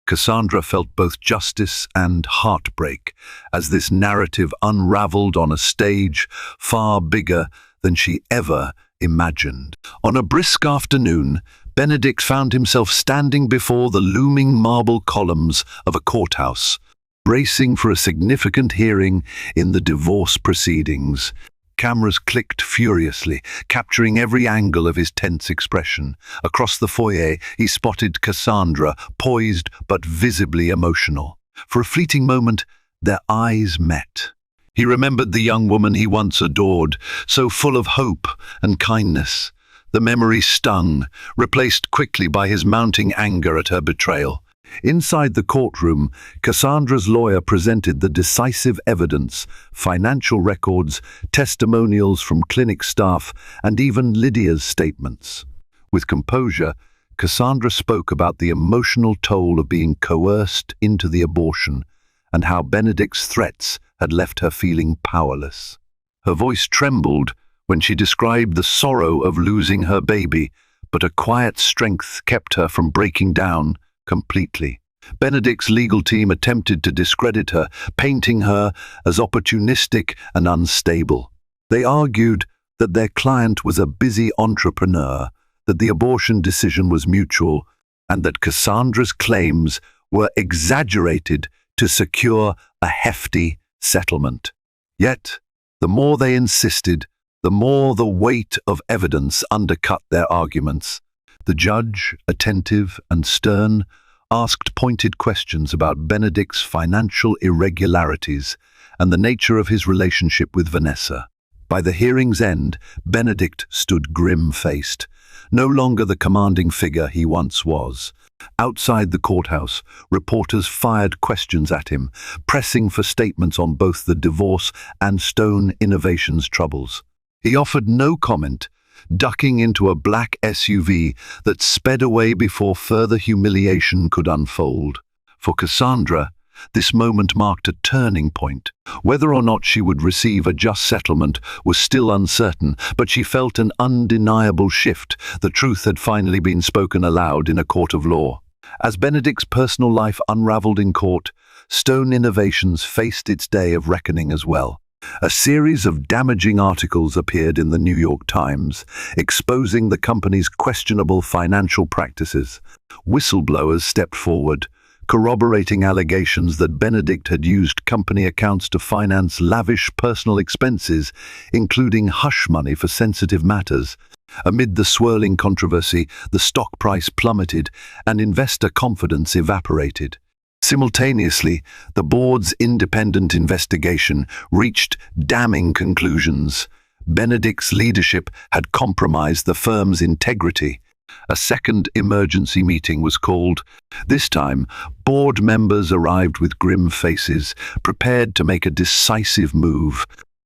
Cassandra felt both justice and heartbreak as this narrative unraveled on a stage far bigger than she ever imagined. On a brisk afternoon, Benedict found himself standing before the looming marble columns of a courthouse, bracing for a significant hearing in the divorce proceedings. Cameras clicked furiously, capturing every angle of his tense expression. Across the foyer, he spotted Cassandra, poised but visibly emotional. For a fleeting moment, their eyes met. He remembered the young woman he once adored, so full of hope and kindness. The memory stung, replaced quickly by his mounting anger at her betrayal. Inside the courtroom, Cassandra's lawyer presented the decisive evidence, financial records, testimonials from clinic staff, and even Lydia's statements. With composure, Cassandra spoke about the emotional toll of being coerced into the abortion and how Benedict's threats had left her feeling powerless. Her voice trembled when she described the sorrow of losing her baby, but a quiet strength kept her from breaking down completely. Benedict's legal team attempted to discredit her, painting her as opportunistic and unstable. They argued that their client was a busy entrepreneur, that the abortion decision was mutual, and that Cassandra's claims were exaggerated to secure a hefty settlement. Yet, the more they insisted, the more the weight of evidence undercut their arguments. The judge, attentive and stern, asked pointed questions about Benedict's financial irregularities and the nature of his relationship with Vanessa. By the hearing's end, Benedict stood grim-faced, no longer the commanding figure he once was. Outside the courthouse, reporters fired questions at him, pressing for statements on both the divorce and Stone Innovations troubles. He offered no comment, ducking into a black SUV that sped away before further humiliation could unfold. For Cassandra, this moment marked a turning point. Whether or not she would receive a just settlement was still uncertain, but she felt an undeniable shift. The truth had finally been spoken aloud in a court of law. As Benedict's personal life unraveled in court, Stone Innovations faced its day of reckoning as well. A series of damaging articles appeared in the New York Times, exposing the company's questionable financial practices. Whistleblowers stepped forward, corroborating allegations that Benedict had used company accounts to finance lavish personal expenses, including hush money for sensitive matters. Amid the swirling controversy, the stock price plummeted and investor confidence evaporated. Simultaneously, the board's independent investigation reached damning conclusions. Benedict's leadership had compromised the firm's integrity. A second emergency meeting was called. This time, board members arrived with grim faces, prepared to make a decisive move.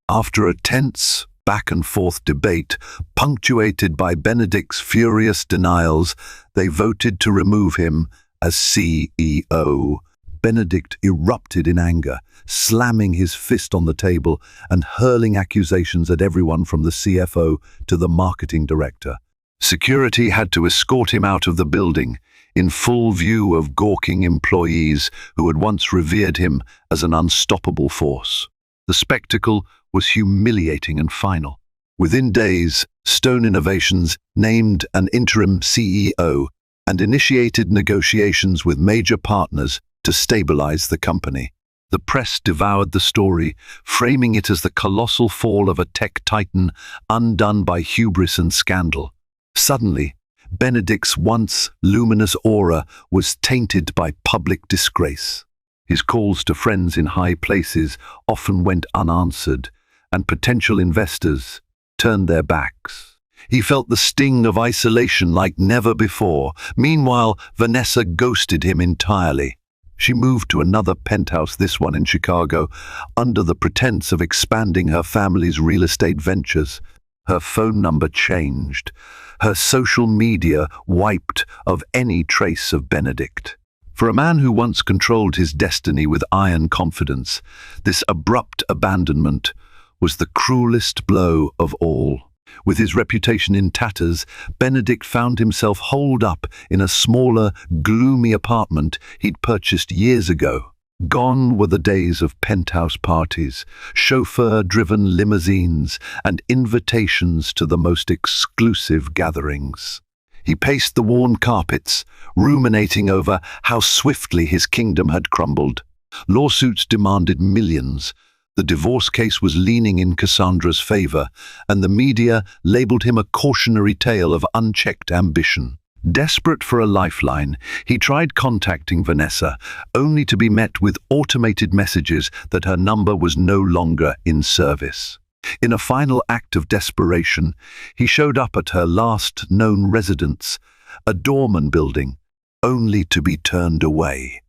After a tense, back-and-forth debate, punctuated by Benedict's furious denials, they voted to remove him as CEO. Benedict erupted in anger, slamming his fist on the table and hurling accusations at everyone from the CFO to the marketing director. Security had to escort him out of the building, in full view of gawking employees who had once revered him as an unstoppable force. The spectacle was humiliating and final. Within days, Stone Innovations named an interim CEO and initiated negotiations with major partners to stabilize the company. The press devoured the story, framing it as the colossal fall of a tech titan undone by hubris and scandal. Suddenly, Benedict's once luminous aura was tainted by public disgrace. His calls to friends in high places often went unanswered, and potential investors turned their backs. He felt the sting of isolation like never before. Meanwhile, Vanessa ghosted him entirely. She moved to another penthouse, this one in Chicago, under the pretense of expanding her family's real estate ventures. Her phone number changed, her social media wiped of any trace of Benedict. For a man who once controlled his destiny with iron confidence, this abrupt abandonment was the cruelest blow of all. With his reputation in tatters, Benedict found himself holed up in a smaller, gloomy apartment he'd purchased years ago. Gone were the days of penthouse parties, chauffeur-driven limousines, and invitations to the most exclusive gatherings. He paced the worn carpets, ruminating over how swiftly his kingdom had crumbled. Lawsuits demanded millions. The divorce case was leaning in Cassandra's favor, and the media labeled him a cautionary tale of unchecked ambition. Desperate for a lifeline, he tried contacting Vanessa, only to be met with automated messages that her number was no longer in service. In a final act of desperation, he showed up at her last known residence, a doorman building, only to be turned away.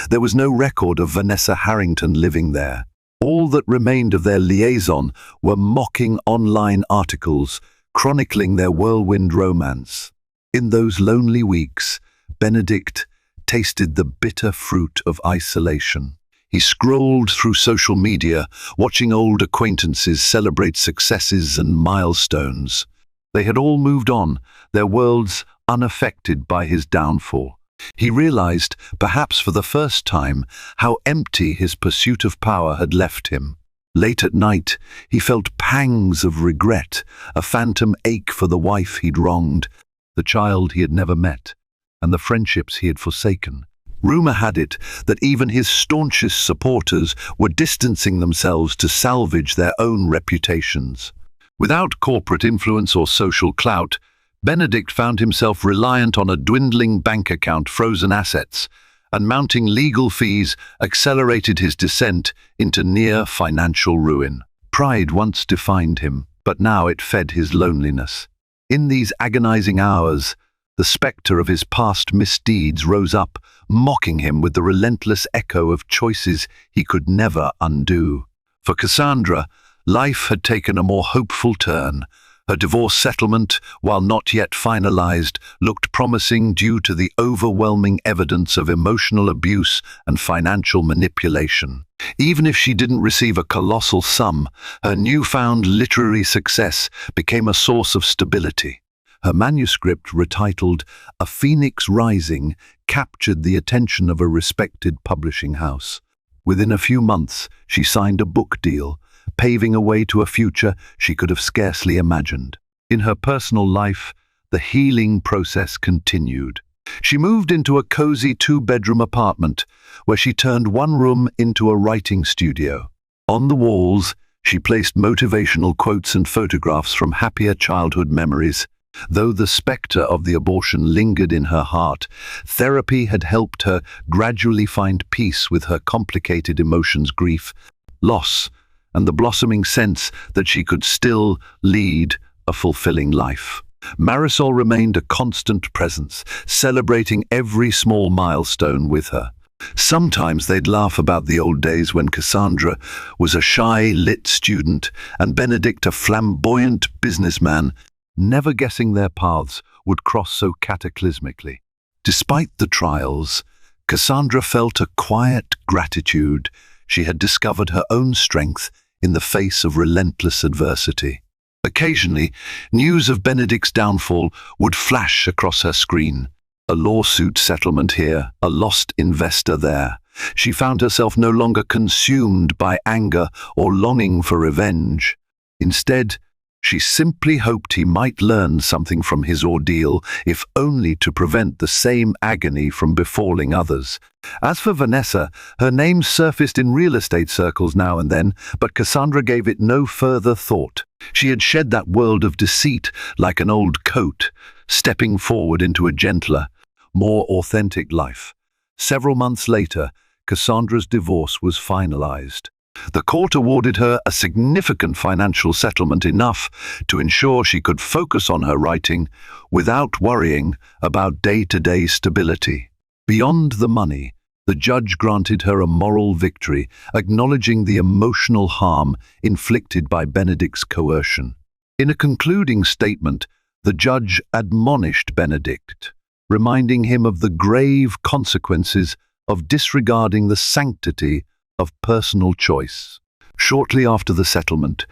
There was no record of Vanessa Harrington living there. All that remained of their liaison were mocking online articles chronicling their whirlwind romance. In those lonely weeks, Benedict tasted the bitter fruit of isolation. He scrolled through social media, watching old acquaintances celebrate successes and milestones. They had all moved on, their worlds unaffected by his downfall. He realized, perhaps for the first time, how empty his pursuit of power had left him. Late at night, he felt pangs of regret, a phantom ache for the wife he'd wronged, the child he had never met, and the friendships he had forsaken. Rumor had it that even his staunchest supporters were distancing themselves to salvage their own reputations. Without corporate influence or social clout, Benedict found himself reliant on a dwindling bank account, frozen assets, and mounting legal fees accelerated his descent into near financial ruin. Pride once defined him, but now it fed his loneliness. In these agonizing hours, the specter of his past misdeeds rose up, mocking him with the relentless echo of choices he could never undo. For Cassandra, life had taken a more hopeful turn. Her divorce settlement, while not yet finalized, looked promising due to the overwhelming evidence of emotional abuse and financial manipulation. Even if she didn't receive a colossal sum, her newfound literary success became a source of stability. Her manuscript, retitled A Phoenix Rising, captured the attention of a respected publishing house. Within a few months, she signed a book deal, paving a way to a future she could have scarcely imagined. In her personal life, the healing process continued. She moved into a cozy two-bedroom apartment, where she turned one room into a writing studio. On the walls, she placed motivational quotes and photographs from happier childhood memories. Though the specter of the abortion lingered in her heart, therapy had helped her gradually find peace with her complicated emotions, grief, loss, and the blossoming sense that she could still lead a fulfilling life. Marisol remained a constant presence, celebrating every small milestone with her. Sometimes they'd laugh about the old days when Cassandra was a shy, lit student and Benedict a flamboyant businessman, never guessing their paths would cross so cataclysmically. Despite the trials, Cassandra felt a quiet gratitude. She had discovered her own strength in the face of relentless adversity. Occasionally, news of Benedict's downfall would flash across her screen. A lawsuit settlement here, a lost investor there. She found herself no longer consumed by anger or longing for revenge. Instead, she simply hoped he might learn something from his ordeal, if only to prevent the same agony from befalling others. As for Vanessa, her name surfaced in real estate circles now and then, but Cassandra gave it no further thought. She had shed that world of deceit like an old coat, stepping forward into a gentler, more authentic life. Several months later, Cassandra's divorce was finalized. The court awarded her a significant financial settlement, enough to ensure she could focus on her writing without worrying about day-to-day stability. Beyond the money, The judge granted her a moral victory, acknowledging the emotional harm inflicted by Benedict's coercion. In a concluding statement, the judge admonished Benedict, reminding him of the grave consequences of disregarding the sanctity of personal choice. Shortly after the settlement,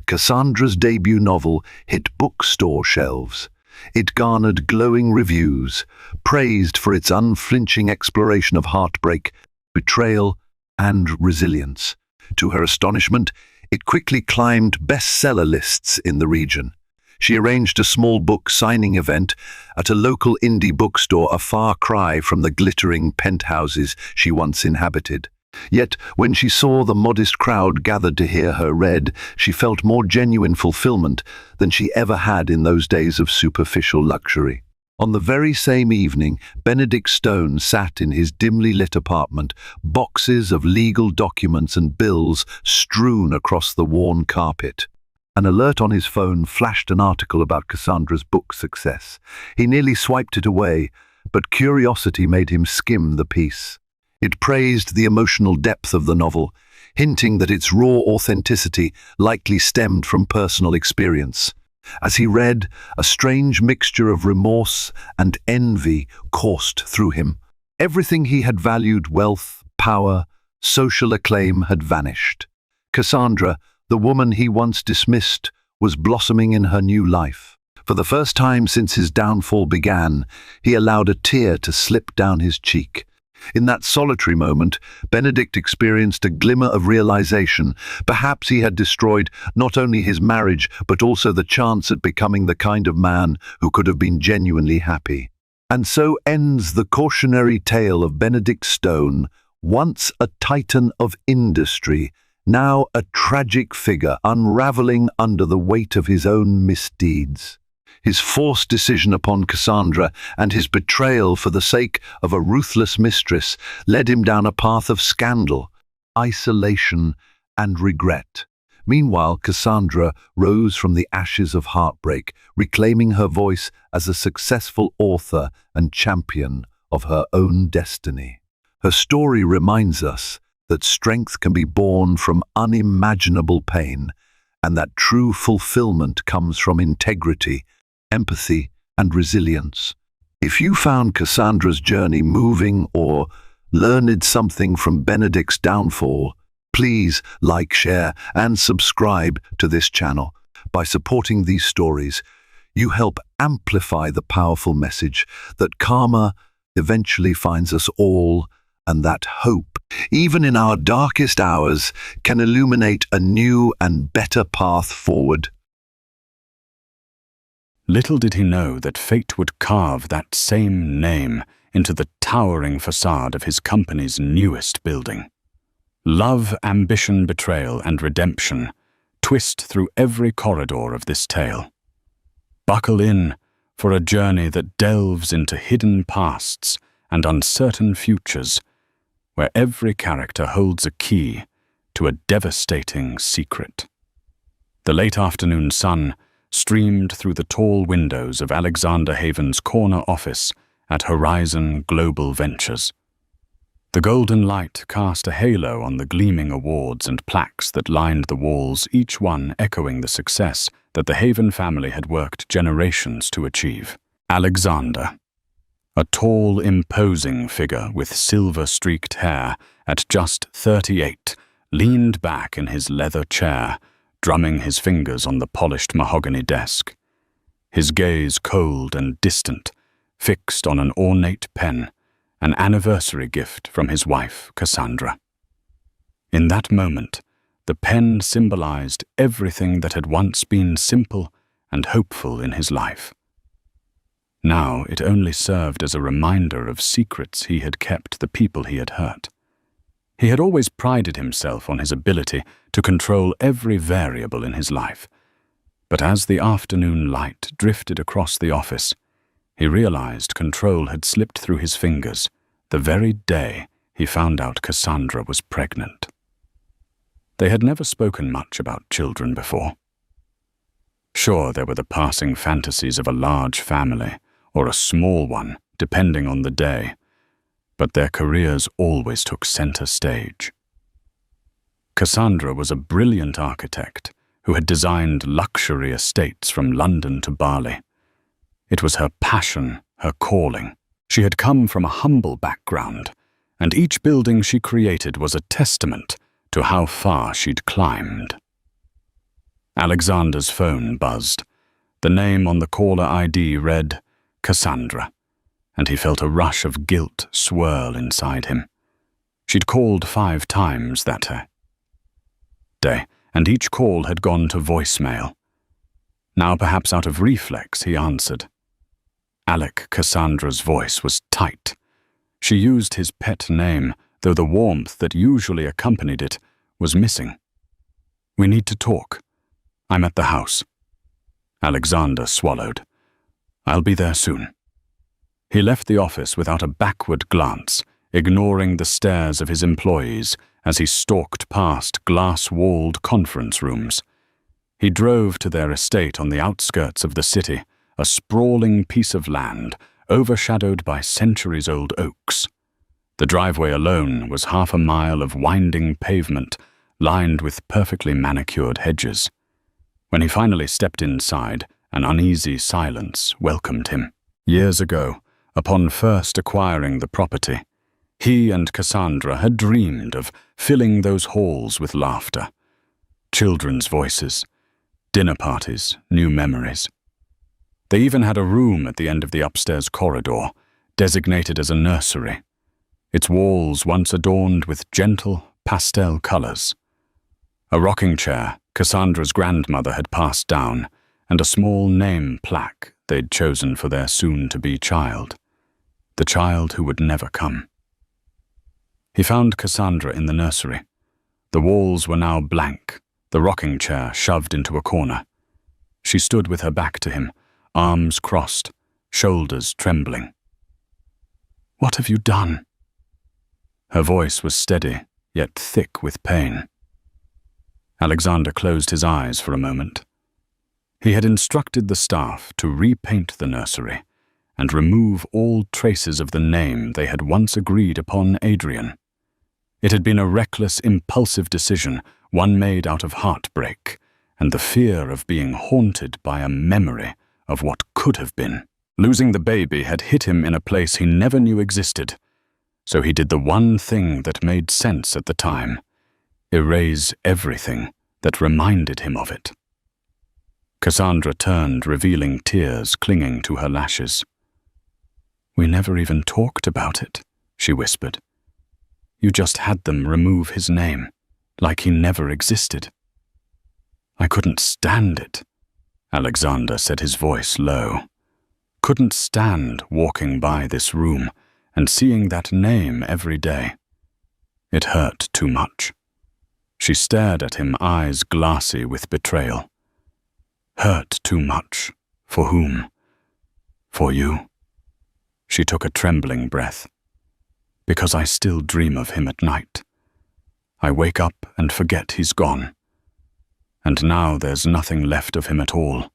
Cassandra's debut novel hit bookstore shelves. It garnered glowing reviews, praised for its unflinching exploration of heartbreak, betrayal, and resilience. To her astonishment, it quickly climbed bestseller lists in the region. She arranged a small book signing event at a local indie bookstore, a far cry from the glittering penthouses she once inhabited. Yet, when she saw the modest crowd gathered to hear her read, she felt more genuine fulfillment than she ever had in those days of superficial luxury. On the very same evening, Benedict Stone sat in his dimly lit apartment, boxes of legal documents and bills strewn across the worn carpet. An alert on his phone flashed an article about Cassandra's book success. He nearly swiped it away, but curiosity made him skim the piece. It praised the emotional depth of the novel, hinting that its raw authenticity likely stemmed from personal experience. As he read, a strange mixture of remorse and envy coursed through him. Everything he had valued, wealth, power, social acclaim, had vanished. Cassandra, the woman he once dismissed, was blossoming in her new life. For the first time since his downfall began, he allowed a tear to slip down his cheek. In that solitary moment, Benedict experienced a glimmer of realization. Perhaps he had destroyed not only his marriage, but also the chance at becoming the kind of man who could have been genuinely happy. And so ends the cautionary tale of Benedict Stone, once a titan of industry, now a tragic figure unraveling under the weight of his own misdeeds. His forced decision upon Cassandra and his betrayal for the sake of a ruthless mistress led him down a path of scandal, isolation, and regret. Meanwhile, Cassandra rose from the ashes of heartbreak, reclaiming her voice as a successful author and champion of her own destiny. Her story reminds us that strength can be born from unimaginable pain, and that true fulfillment comes from integrity, empathy, and resilience. If you found Cassandra's journey moving or learned something from Benedict's downfall, please like, share, and subscribe to this channel. By supporting these stories, you help amplify the powerful message that karma eventually finds us all, and that hope, even in our darkest hours, can illuminate a new and better path forward. Little did he know that fate would carve that same name into the towering facade of his company's newest building. Love, ambition, betrayal, and redemption twist through every corridor of this tale. Buckle in for a journey that delves into hidden pasts and uncertain futures, where every character holds a key to a devastating secret. The late afternoon sun streamed through the tall windows of Alexander Haven's corner office at Horizon Global Ventures. The golden light cast a halo on the gleaming awards and plaques that lined the walls, each one echoing the success that the Haven family had worked generations to achieve. Alexander, a tall, imposing figure with silver-streaked hair at just 38, leaned back in his leather chair, drumming his fingers on the polished mahogany desk. His gaze cold and distant, fixed on an ornate pen, an anniversary gift from his wife, Cassandra. In that moment, the pen symbolized everything that had once been simple and hopeful in his life. Now it only served as a reminder of secrets he had kept, the people he had hurt. He had always prided himself on his ability to control every variable in his life. But as the afternoon light drifted across the office, he realized control had slipped through his fingers the very day he found out Cassandra was pregnant. They had never spoken much about children before. Sure, there were the passing fantasies of a large family, or a small one, depending on the day. but their careers always took center stage. Cassandra was a brilliant architect who had designed luxury estates from London to Bali. It was her passion, her calling. She had come from a humble background, and each building she created was a testament to how far she'd climbed. Alexander's phone buzzed. The name on the caller ID read Cassandra, and he felt a rush of guilt swirl inside him. She'd called 5 times that day, and each call had gone to voicemail. Now, perhaps out of reflex, he answered. Cassandra's voice was tight. She used his pet name, though the warmth that usually accompanied it was missing. "We need to talk. I'm at the house." Alexander swallowed. "I'll be there soon." He left the office without a backward glance, ignoring the stares of his employees as he stalked past glass-walled conference rooms. He drove to their estate on the outskirts of the city, a sprawling piece of land overshadowed by centuries-old oaks. The driveway alone was half a mile of winding pavement lined with perfectly manicured hedges. When he finally stepped inside, an uneasy silence welcomed him. Years ago, upon first acquiring the property, he and Cassandra had dreamed of filling those halls with laughter. Children's voices, dinner parties, new memories. They even had a room at the end of the upstairs corridor, designated as a nursery, its walls once adorned with gentle pastel colors. A rocking chair Cassandra's grandmother had passed down, and a small name plaque they'd chosen for their soon-to-be child, the child who would never come. He found Cassandra in the nursery. The walls were now blank, the rocking chair shoved into a corner. She stood with her back to him, arms crossed, shoulders trembling. "What have you done?" Her voice was steady, yet thick with pain. Alexander closed his eyes for a moment. He had instructed the staff to repaint the nursery and remove all traces of the name they had once agreed upon Adrian. It had been a reckless, impulsive decision, one made out of heartbreak and the fear of being haunted by a memory of what could have been. Losing the baby had hit him in a place he never knew existed, so he did the one thing that made sense at the time: erase everything that reminded him of it. Cassandra turned, revealing tears clinging to her lashes. "We never even talked about it," she whispered. "You just had them remove his name, like he never existed." "I couldn't stand it," Alexander said, his voice low. "Couldn't stand walking by this room and seeing that name every day. It hurt too much." She stared at him, eyes glassy with betrayal. "Hurt too much? For whom? For you?" She took a trembling breath. "Because I still dream of him at night. I wake up and forget he's gone. And now there's nothing left of him at all,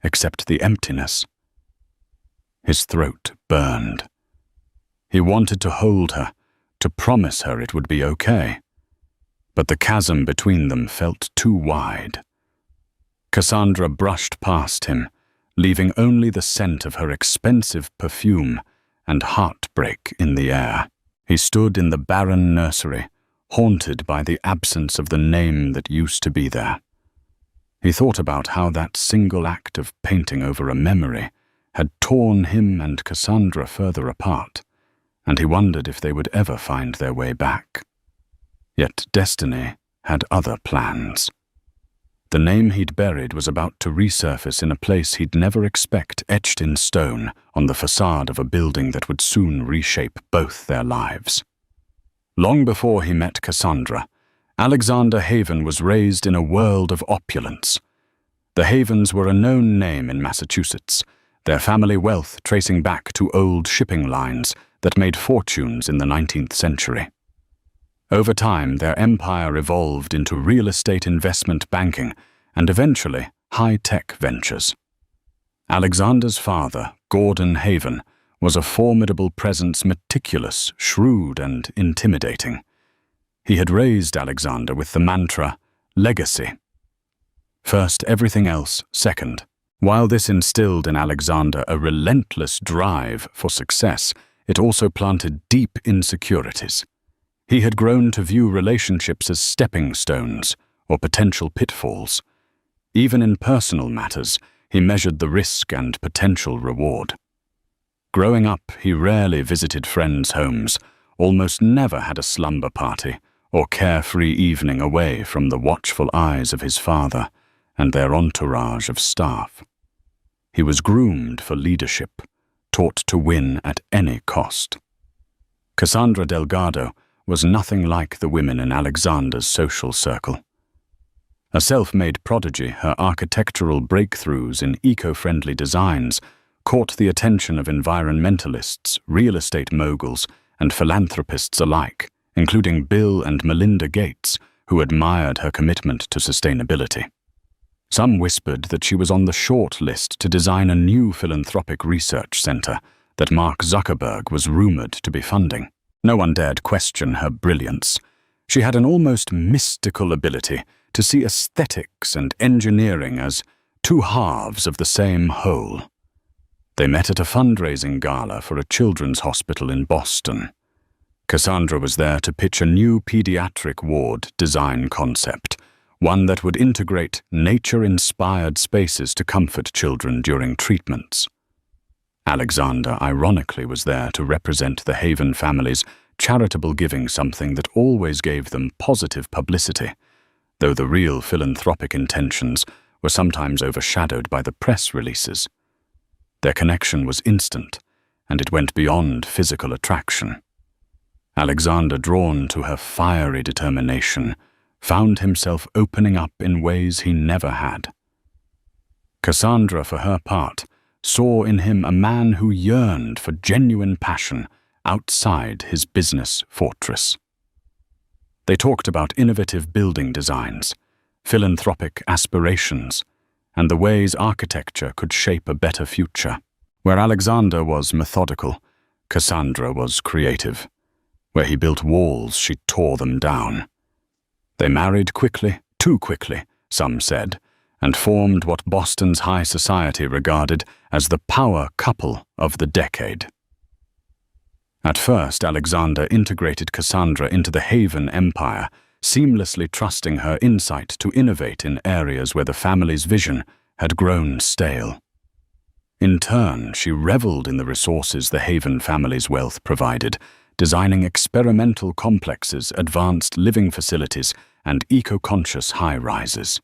except the emptiness." His throat burned. He wanted to hold her, to promise her it would be okay. But the chasm between them felt too wide. Cassandra brushed past him, leaving only the scent of her expensive perfume and heartbreak in the air. He stood in the barren nursery, haunted by the absence of the name that used to be there. He thought about how that single act of painting over a memory had torn him and Cassandra further apart, and he wondered if they would ever find their way back. Yet destiny had other plans. The name he'd buried was about to resurface in a place he'd never expect, etched in stone on the facade of a building that would soon reshape both their lives. Long before he met Cassandra, Alexander Haven was raised in a world of opulence. The Havens were a known name in Massachusetts, their family wealth tracing back to old shipping lines that made fortunes in the 19th century. Over time, their empire evolved into real estate investment banking and eventually high-tech ventures. Alexander's father, Gordon Haven, was a formidable presence, meticulous, shrewd, and intimidating. He had raised Alexander with the mantra, legacy. First, everything else second. While this instilled in Alexander a relentless drive for success, it also planted deep insecurities. He had grown to view relationships as stepping stones or potential pitfalls. Even in personal matters, he measured the risk and potential reward. Growing up, he rarely visited friends' homes, almost never had a slumber party or carefree evening away from the watchful eyes of his father and their entourage of staff. He was groomed for leadership, taught to win at any cost. Cassandra Delgado was nothing like the women in Alexander's social circle. A self-made prodigy, her architectural breakthroughs in eco-friendly designs caught the attention of environmentalists, real estate moguls, and philanthropists alike, including Bill and Melinda Gates, who admired her commitment to sustainability. Some whispered that she was on the short list to design a new philanthropic research center that Mark Zuckerberg was rumored to be funding. No one dared question her brilliance. She had an almost mystical ability to see aesthetics and engineering as two halves of the same whole. They met at a fundraising gala for a children's hospital in Boston. Cassandra was there to pitch a new pediatric ward design concept, one that would integrate nature-inspired spaces to comfort children during treatments. Alexander, ironically, was there to represent the Haven family's charitable giving, something that always gave them positive publicity, though the real philanthropic intentions were sometimes overshadowed by the press releases. Their connection was instant, and it went beyond physical attraction. Alexander, drawn to her fiery determination, found himself opening up in ways he never had. Cassandra, for her part, saw in him a man who yearned for genuine passion outside his business fortress. They talked about innovative building designs, philanthropic aspirations, and the ways architecture could shape a better future. Where Alexander was methodical, Cassandra was creative. Where he built walls, she tore them down. They married quickly, too quickly, some said, and formed what Boston's high society regarded as the power couple of the decade. At first, Alexander integrated Cassandra into the Haven empire, seamlessly trusting her insight to innovate in areas where the family's vision had grown stale. In turn, she reveled in the resources the Haven family's wealth provided, designing experimental complexes, advanced living facilities, and eco-conscious high-rises.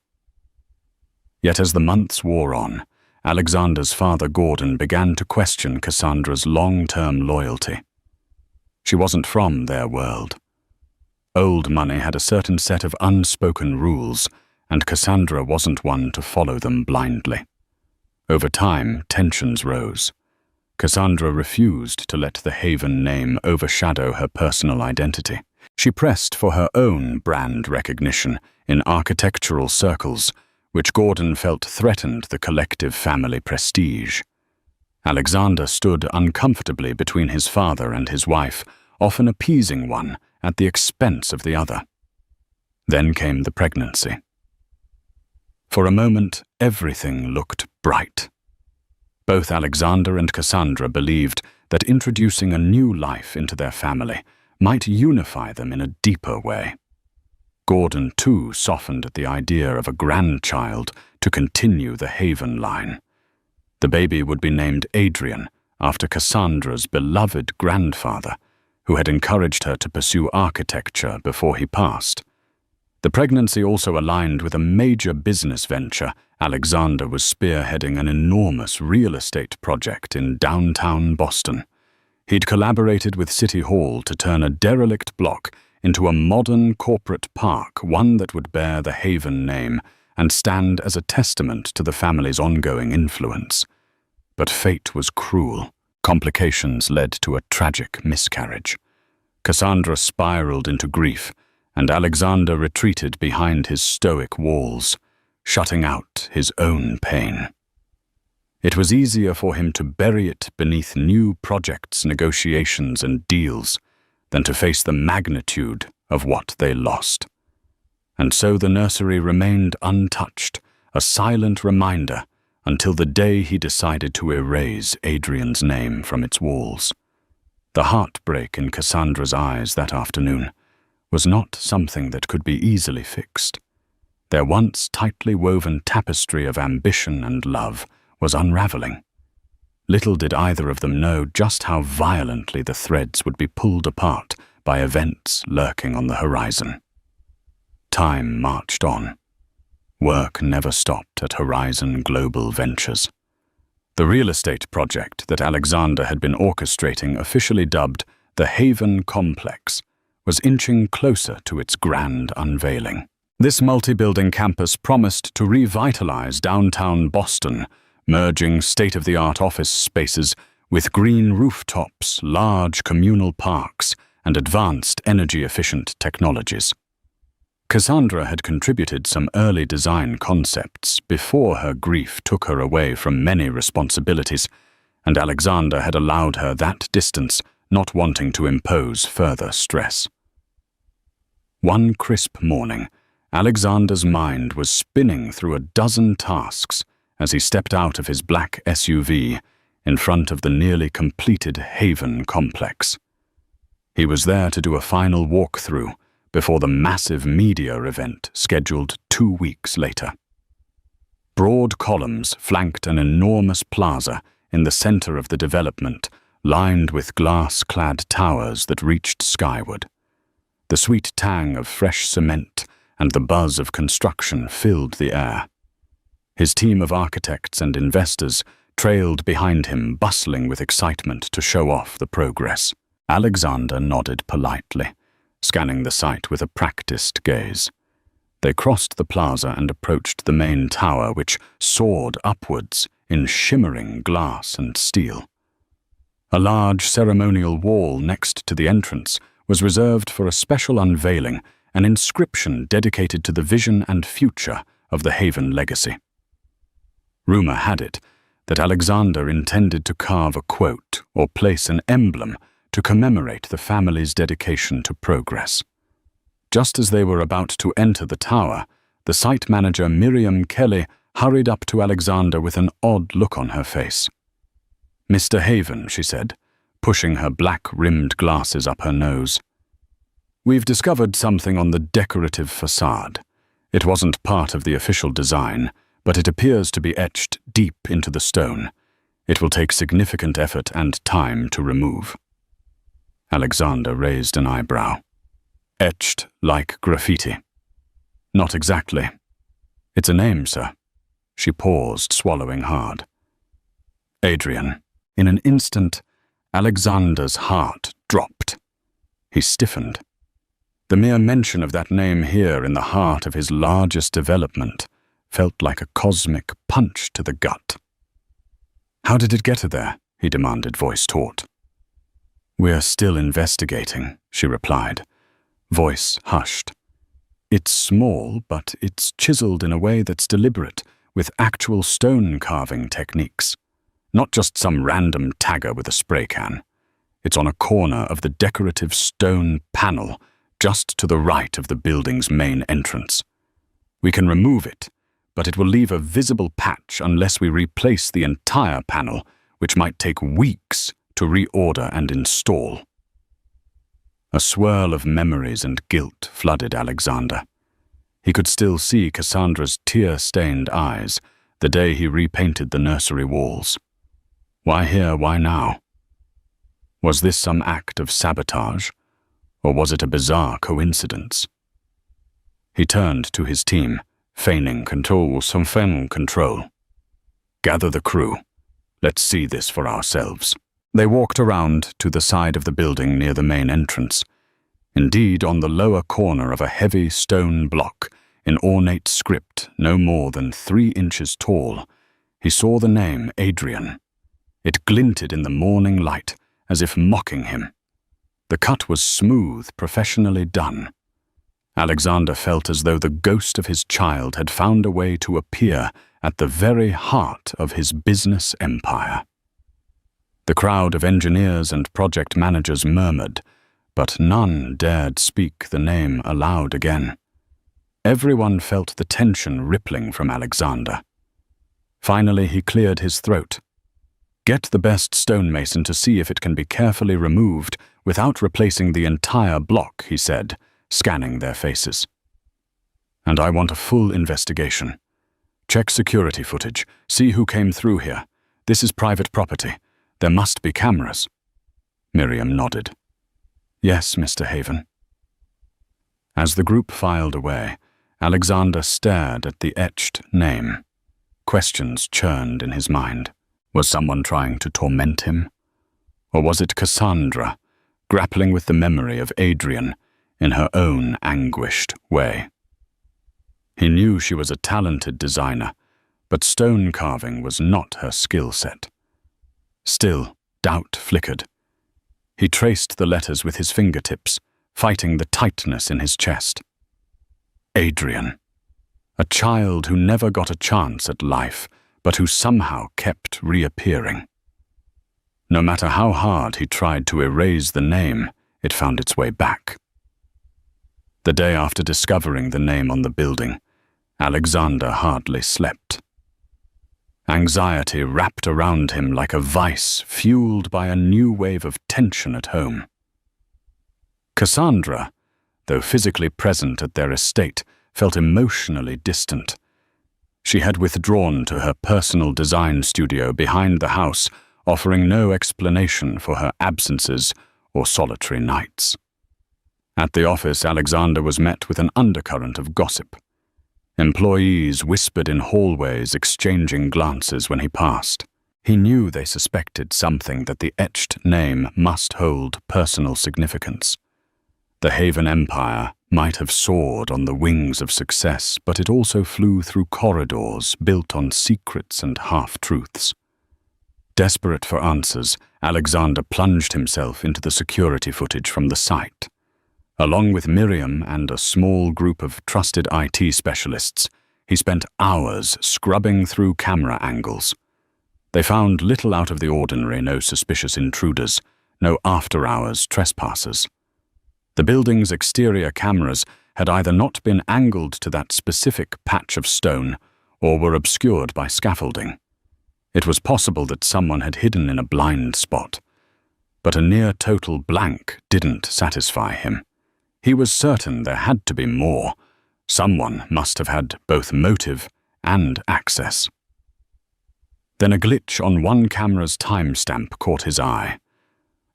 Yet as the months wore on, Alexander's father Gordon began to question Cassandra's long-term loyalty. She wasn't from their world. Old money had a certain set of unspoken rules, and Cassandra wasn't one to follow them blindly. Over time, tensions rose. Cassandra refused to let the Haven name overshadow her personal identity. She pressed for her own brand recognition in architectural circles, which Gordon felt threatened the collective family prestige. Alexander stood uncomfortably between his father and his wife, often appeasing one at the expense of the other. Then came the pregnancy. For a moment, everything looked bright. Both Alexander and Cassandra believed that introducing a new life into their family might unify them in a deeper way. Gordon, too, softened at the idea of a grandchild to continue the Haven line. The baby would be named Adrian, after Cassandra's beloved grandfather, who had encouraged her to pursue architecture before he passed. The pregnancy also aligned with a major business venture. Alexander was spearheading an enormous real estate project in downtown Boston. He'd collaborated with City Hall to turn a derelict block into a modern corporate park, one that would bear the Haven name and stand as a testament to the family's ongoing influence. But fate was cruel. Complications led to a tragic miscarriage. Cassandra spiraled into grief, and Alexander retreated behind his stoic walls, shutting out his own pain. It was easier for him to bury it beneath new projects, negotiations, and deals than to face the magnitude of what they lost. And so the nursery remained untouched, a silent reminder until the day he decided to erase Adrian's name from its walls. The heartbreak in Cassandra's eyes that afternoon was not something that could be easily fixed. Their once tightly woven tapestry of ambition and love was unraveling. Little did either of them know just how violently the threads would be pulled apart by events lurking on the horizon. Time marched on. Work never stopped at Horizon Global Ventures. The real estate project that Alexander had been orchestrating, officially dubbed the Haven Complex, was inching closer to its grand unveiling. This multi-building campus promised to revitalize downtown Boston, merging state-of-the-art office spaces with green rooftops, large communal parks, and advanced energy-efficient technologies. Cassandra had contributed some early design concepts before her grief took her away from many responsibilities, and Alexander had allowed her that distance, not wanting to impose further stress. One crisp morning, Alexander's mind was spinning through a dozen tasks as he stepped out of his black SUV in front of the nearly completed Haven complex. He was there to do a final walkthrough before the massive media event scheduled 2 weeks later. Broad columns flanked an enormous plaza in the center of the development, lined with glass-clad towers that reached skyward. The sweet tang of fresh cement and the buzz of construction filled the air. His team of architects and investors trailed behind him, bustling with excitement to show off the progress. Alexander nodded politely, scanning the site with a practiced gaze. They crossed the plaza and approached the main tower, which soared upwards in shimmering glass and steel. A large ceremonial wall next to the entrance was reserved for a special unveiling, an inscription dedicated to the vision and future of the Haven legacy. Rumor had it that Alexander intended to carve a quote or place an emblem to commemorate the family's dedication to progress. Just as they were about to enter the tower, the site manager Miriam Kelly hurried up to Alexander with an odd look on her face. "Mr. Haven," she said, pushing her black-rimmed glasses up her nose. "We've discovered something on the decorative facade. It wasn't part of the official design, but it appears to be etched deep into the stone. It will take significant effort and time to remove." Alexander raised an eyebrow. "Etched like graffiti?" "Not exactly. It's a name, sir." She paused, swallowing hard. "Adrian." In an instant, Alexander's heart dropped. He stiffened. The mere mention of that name here in the heart of his largest development felt like a cosmic punch to the gut. "How did it get her there?" he demanded, voice taut. "We're still investigating," she replied, voice hushed. "It's small, but it's chiseled in a way that's deliberate, with actual stone carving techniques. Not just some random tagger with a spray can. It's on a corner of the decorative stone panel just to the right of the building's main entrance. We can remove it, but it will leave a visible patch unless we replace the entire panel, which might take weeks to reorder and install." A swirl of memories and guilt flooded Alexander. He could still see Cassandra's tear-stained eyes the day he repainted the nursery walls. Why here, why now? Was this some act of sabotage, or was it a bizarre coincidence? He turned to his team, feigning control. "Gather the crew. Let's see this for ourselves." They walked around to the side of the building near the main entrance. Indeed, on the lower corner of a heavy stone block, in ornate script no more than 3 inches tall, he saw the name Adrian. It glinted in the morning light, as if mocking him. The cut was smooth, professionally done. Alexander felt as though the ghost of his child had found a way to appear at the very heart of his business empire. The crowd of engineers and project managers murmured, but none dared speak the name aloud again. Everyone felt the tension rippling from Alexander. Finally, he cleared his throat. "Get the best stonemason to see if it can be carefully removed without replacing the entire block," he said, scanning their faces. "And I want a full investigation. Check security footage, see who came through here. This is private property. There must be cameras." Miriam nodded. "Yes, Mr. Haven." As the group filed away, Alexander stared at the etched name. Questions churned in his mind. Was someone trying to torment him? Or was it Cassandra, grappling with the memory of Adrian in her own anguished way? He knew she was a talented designer, but stone carving was not her skill set. Still, doubt flickered. He traced the letters with his fingertips, fighting the tightness in his chest. Adrian. A child who never got a chance at life, but who somehow kept reappearing. No matter how hard he tried to erase the name, it found its way back. The day after discovering the name on the building, Alexander hardly slept. Anxiety wrapped around him like a vice fueled by a new wave of tension at home. Cassandra, though physically present at their estate, felt emotionally distant. She had withdrawn to her personal design studio behind the house, offering no explanation for her absences or solitary nights. At the office, Alexander was met with an undercurrent of gossip. Employees whispered in hallways, exchanging glances when he passed. He knew they suspected something, that the etched name must hold personal significance. The Haven Empire might have soared on the wings of success, but it also flew through corridors built on secrets and half-truths. Desperate for answers, Alexander plunged himself into the security footage from the site. Along with Miriam and a small group of trusted IT specialists, he spent hours scrubbing through camera angles. They found little out of the ordinary, no suspicious intruders, no after-hours trespassers. The building's exterior cameras had either not been angled to that specific patch of stone or were obscured by scaffolding. It was possible that someone had hidden in a blind spot, but a near-total blank didn't satisfy him. He was certain there had to be more. Someone must have had both motive and access. Then a glitch on one camera's timestamp caught his eye.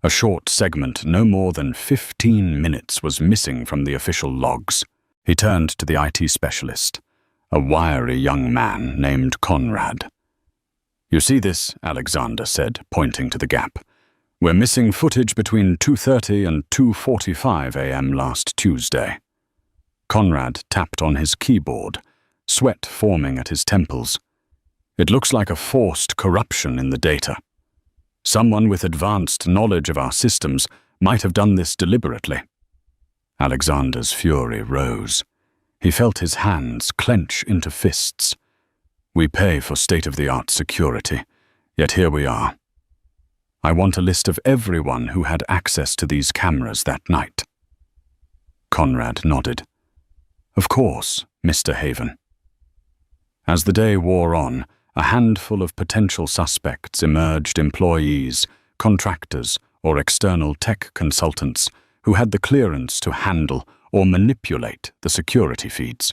A short segment, no more than 15 minutes, was missing from the official logs. He turned to the IT specialist, a wiry young man named Conrad. "You see this?" Alexander said, pointing to the gap. "We're missing footage between 2:30 and 2:45 a.m. last Tuesday." Conrad tapped on his keyboard, sweat forming at his temples. "It looks like a forced corruption in the data. Someone with advanced knowledge of our systems might have done this deliberately." Alexander's fury rose. He felt his hands clench into fists. "We pay for state-of-the-art security, yet here we are. I want a list of everyone who had access to these cameras that night." Conrad nodded. "Of course, Mr. Haven." As the day wore on, a handful of potential suspects emerged: employees, contractors, or external tech consultants who had the clearance to handle or manipulate the security feeds.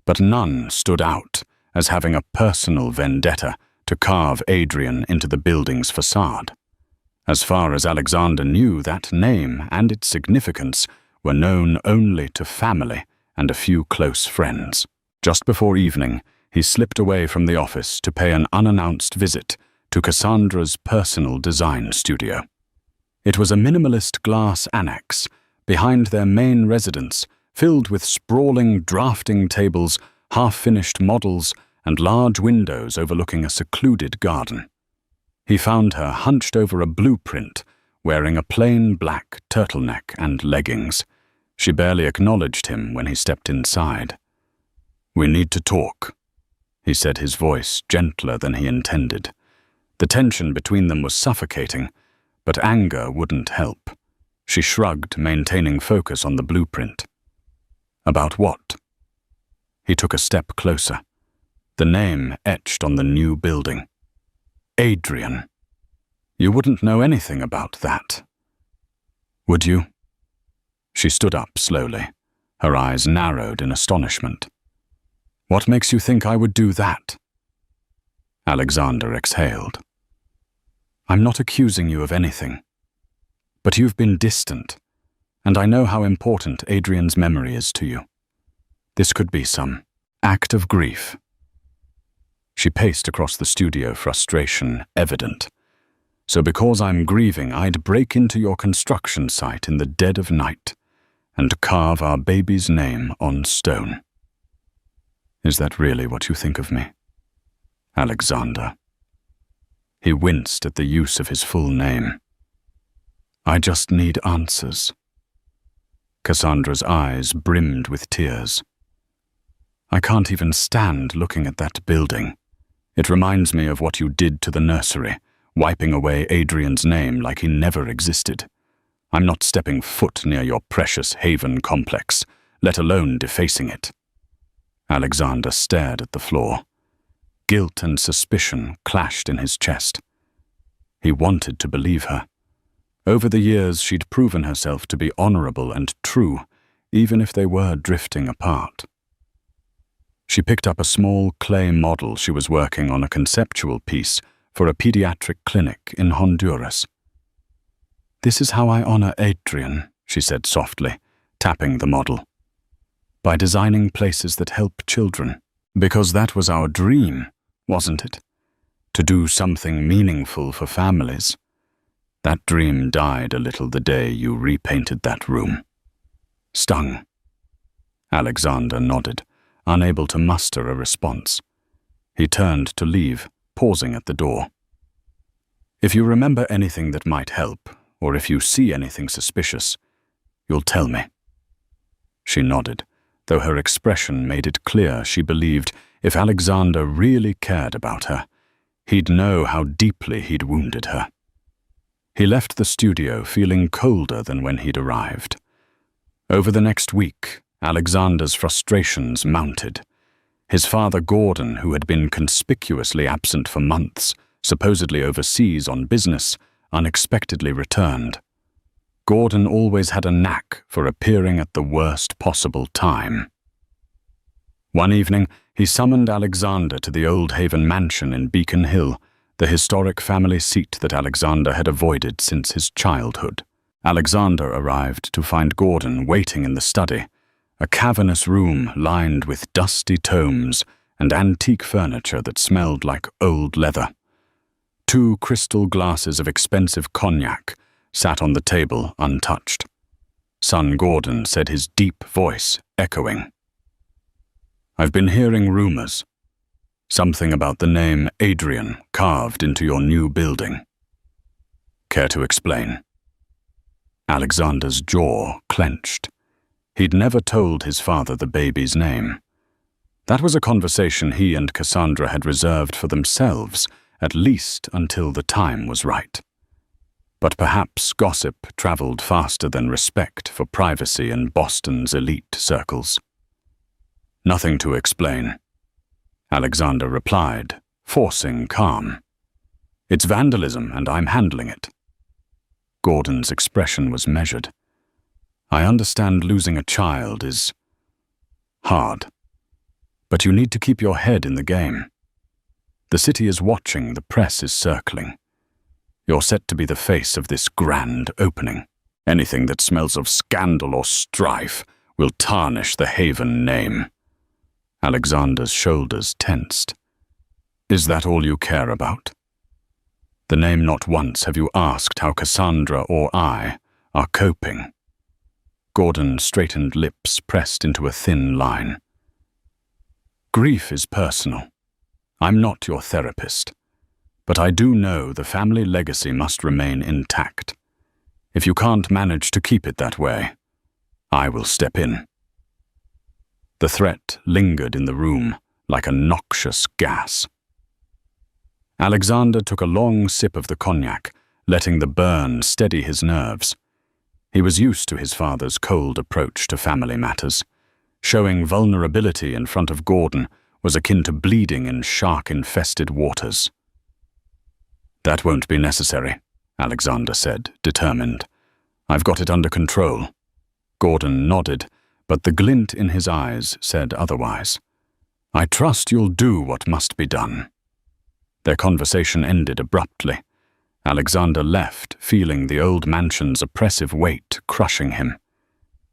But none stood out as having a personal vendetta to carve Adrian into the building's facade. As far as Alexander knew, that name and its significance were known only to family and a few close friends. Just before evening, he slipped away from the office to pay an unannounced visit to Cassandra's personal design studio. It was a minimalist glass annex behind their main residence, filled with sprawling drafting tables, half-finished models, and large windows overlooking a secluded garden. He found her hunched over a blueprint, wearing a plain black turtleneck and leggings. She barely acknowledged him when he stepped inside. "We need to talk." he said, his voice gentler than he intended. The tension between them was suffocating, but anger wouldn't help. She shrugged, maintaining focus on the blueprint. About what? He took a step closer. The name etched on the new building. Adrian. You wouldn't know anything about that, would you? She stood up slowly, her eyes narrowed in astonishment. What makes you think I would do that? Alexander exhaled. I'm not accusing you of anything, but you've been distant, and I know how important Adrian's memory is to you. This could be some act of grief. She paced across the studio, frustration evident. So because I'm grieving, I'd break into your construction site in the dead of night and carve our baby's name on stone. Is that really what you think of me, Alexander? He winced at the use of his full name. I just need answers. Cassandra's eyes brimmed with tears. I can't even stand looking at that building. It reminds me of what you did to the nursery, wiping away Adrian's name like he never existed. I'm not stepping foot near your precious Haven complex, let alone defacing it. Alexander stared at the floor. Guilt and suspicion clashed in his chest. He wanted to believe her. Over the years, she'd proven herself to be honorable and true, even if they were drifting apart. She picked up a small clay model she was working on, a conceptual piece for a pediatric clinic in Honduras. This is how I honor Adrian, she said softly, tapping the model. By designing places that help children. Because that was our dream, wasn't it? To do something meaningful for families. That dream died a little the day you repainted that room. Stung. Alexander nodded, unable to muster a response. He turned to leave, pausing at the door. If you remember anything that might help, or if you see anything suspicious, you'll tell me. She nodded, though her expression made it clear she believed if Alexander really cared about her, he'd know how deeply he'd wounded her. He left the studio feeling colder than when he'd arrived. Over the next week, Alexander's frustrations mounted. His father Gordon, who had been conspicuously absent for months, supposedly overseas on business, unexpectedly returned. Gordon always had a knack for appearing at the worst possible time. One evening, he summoned Alexander to the Old Haven mansion in Beacon Hill, the historic family seat that Alexander had avoided since his childhood. Alexander arrived to find Gordon waiting in the study, a cavernous room lined with dusty tomes and antique furniture that smelled like old leather. 2 crystal glasses of expensive cognac sat on the table untouched. Son Gordon said, his deep voice echoing. I've been hearing rumors. Something about the name Adrian carved into your new building. Care to explain? Alexander's jaw clenched. He'd never told his father the baby's name. That was a conversation he and Cassandra had reserved for themselves, at least until the time was right. But perhaps gossip traveled faster than respect for privacy in Boston's elite circles. Nothing to explain, Alexander replied, forcing calm. It's vandalism, and I'm handling it. Gordon's expression was measured. I understand losing a child is hard, but you need to keep your head in the game. The city is watching, the press is circling. You're set to be the face of this grand opening. Anything that smells of scandal or strife will tarnish the Haven name. Alexander's shoulders tensed. Is that all you care about? The name not once have you asked how Cassandra or I are coping. Gordon's straightened lips pressed into a thin line. Grief is personal. I'm not your therapist, but I do know the family legacy must remain intact. If you can't manage to keep it that way, I will step in. The threat lingered in the room, like a noxious gas. Alexander took a long sip of the cognac, letting the burn steady his nerves. He was used to his father's cold approach to family matters. Showing vulnerability in front of Gordon was akin to bleeding in shark-infested waters. "That won't be necessary," Alexander said, determined. "I've got it under control." Gordon nodded, but the glint in his eyes said otherwise. "I trust you'll do what must be done." Their conversation ended abruptly. Alexander left, feeling the old mansion's oppressive weight crushing him.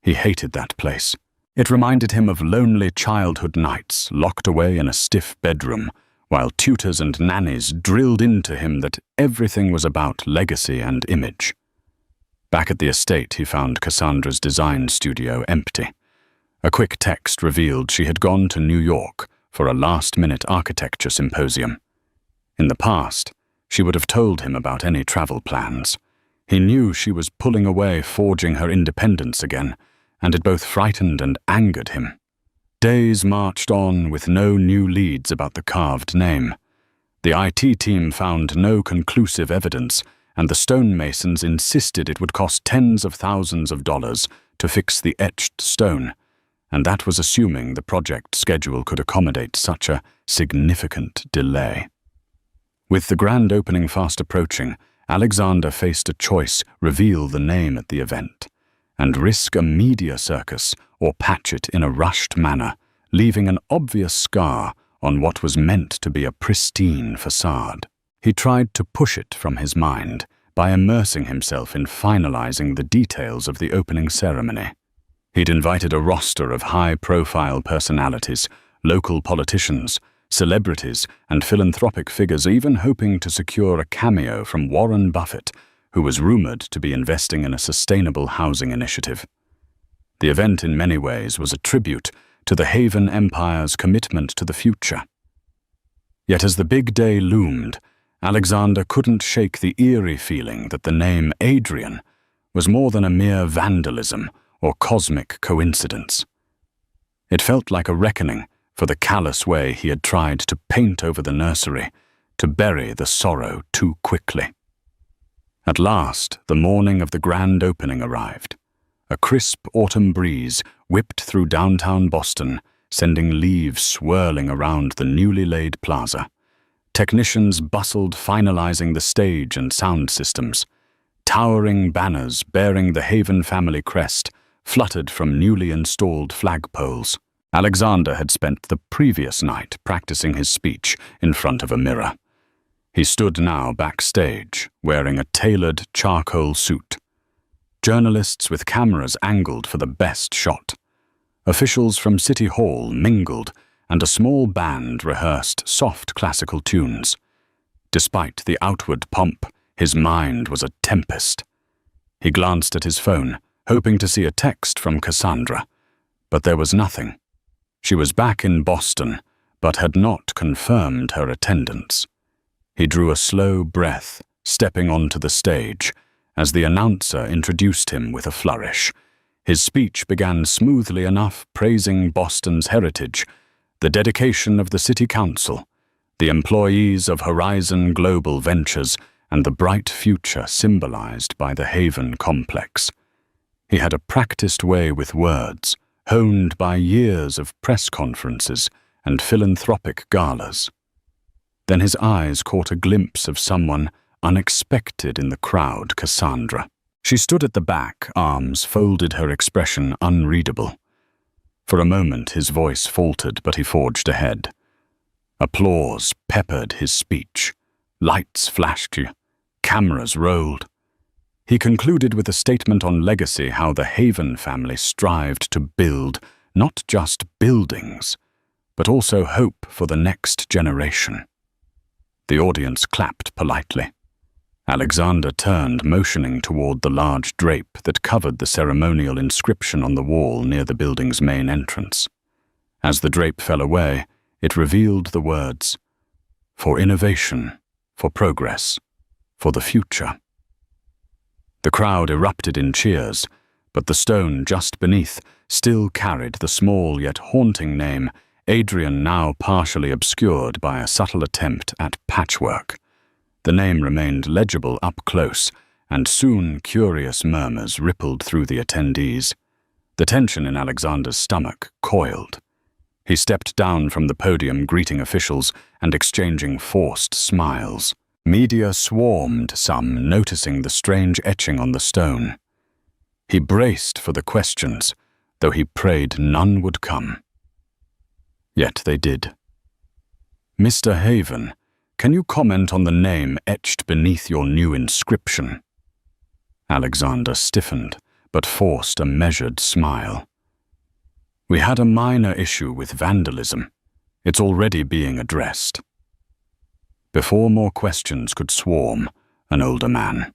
He hated that place. It reminded him of lonely childhood nights locked away in a stiff bedroom, while tutors and nannies drilled into him that everything was about legacy and image. Back at the estate, he found Cassandra's design studio empty. A quick text revealed she had gone to New York for a last-minute architecture symposium. In the past, she would have told him about any travel plans. He knew she was pulling away, forging her independence again, and it both frightened and angered him. Days marched on with no new leads about the carved name. The IT team found no conclusive evidence, and the stonemasons insisted it would cost tens of thousands of dollars to fix the etched stone, and that was assuming the project schedule could accommodate such a significant delay. With the grand opening fast approaching, Alexander faced a choice: reveal the name at the event, and risk a media circus, or patch it in a rushed manner, leaving an obvious scar on what was meant to be a pristine facade. He tried to push it from his mind by immersing himself in finalizing the details of the opening ceremony. He'd invited a roster of high-profile personalities, local politicians, celebrities, and philanthropic figures, even hoping to secure a cameo from Warren Buffett, who was rumored to be investing in a sustainable housing initiative. The event in many ways was a tribute to the Haven Empire's commitment to the future. Yet as the big day loomed, Alexander couldn't shake the eerie feeling that the name Adrian was more than a mere vandalism or cosmic coincidence. It felt like a reckoning for the callous way he had tried to paint over the nursery, to bury the sorrow too quickly. At last, the morning of the grand opening arrived. A crisp autumn breeze whipped through downtown Boston, sending leaves swirling around the newly laid plaza. Technicians bustled, finalizing the stage and sound systems. Towering banners bearing the Haven family crest fluttered from newly installed flagpoles. Alexander had spent the previous night practicing his speech in front of a mirror. He stood now backstage, wearing a tailored charcoal suit. Journalists with cameras angled for the best shot. Officials from City Hall mingled, and a small band rehearsed soft classical tunes. Despite the outward pomp, his mind was a tempest. He glanced at his phone, hoping to see a text from Cassandra, but there was nothing. She was back in Boston, but had not confirmed her attendance. He drew a slow breath, stepping onto the stage, as the announcer introduced him with a flourish. His speech began smoothly enough, praising Boston's heritage, the dedication of the City Council, the employees of Horizon Global Ventures, and the bright future symbolized by the Haven complex. He had a practiced way with words, honed by years of press conferences and philanthropic galas. Then his eyes caught a glimpse of someone unexpected in the crowd: Cassandra. She stood at the back, arms folded, her expression unreadable. For a moment his voice faltered, but he forged ahead. Applause peppered his speech. Lights flashed, cameras rolled. He concluded with a statement on legacy, how the Haven family strived to build not just buildings, but also hope for the next generation. The audience clapped politely. Alexander turned, motioning toward the large drape that covered the ceremonial inscription on the wall near the building's main entrance. As the drape fell away, it revealed the words, "For innovation, for progress, for the future." The crowd erupted in cheers, but the stone just beneath still carried the small yet haunting name Adrian now partially obscured by a subtle attempt at patchwork. The name remained legible up close, and soon curious murmurs rippled through the attendees. The tension in Alexander's stomach coiled. He stepped down from the podium, greeting officials and exchanging forced smiles. Media swarmed, some noticing the strange etching on the stone. He braced for the questions, though he prayed none would come. Yet they did. "Mr. Haven, can you comment on the name etched beneath your new inscription?" Alexander stiffened, but forced a measured smile. "We had a minor issue with vandalism. It's already being addressed." Before more questions could swarm, an older man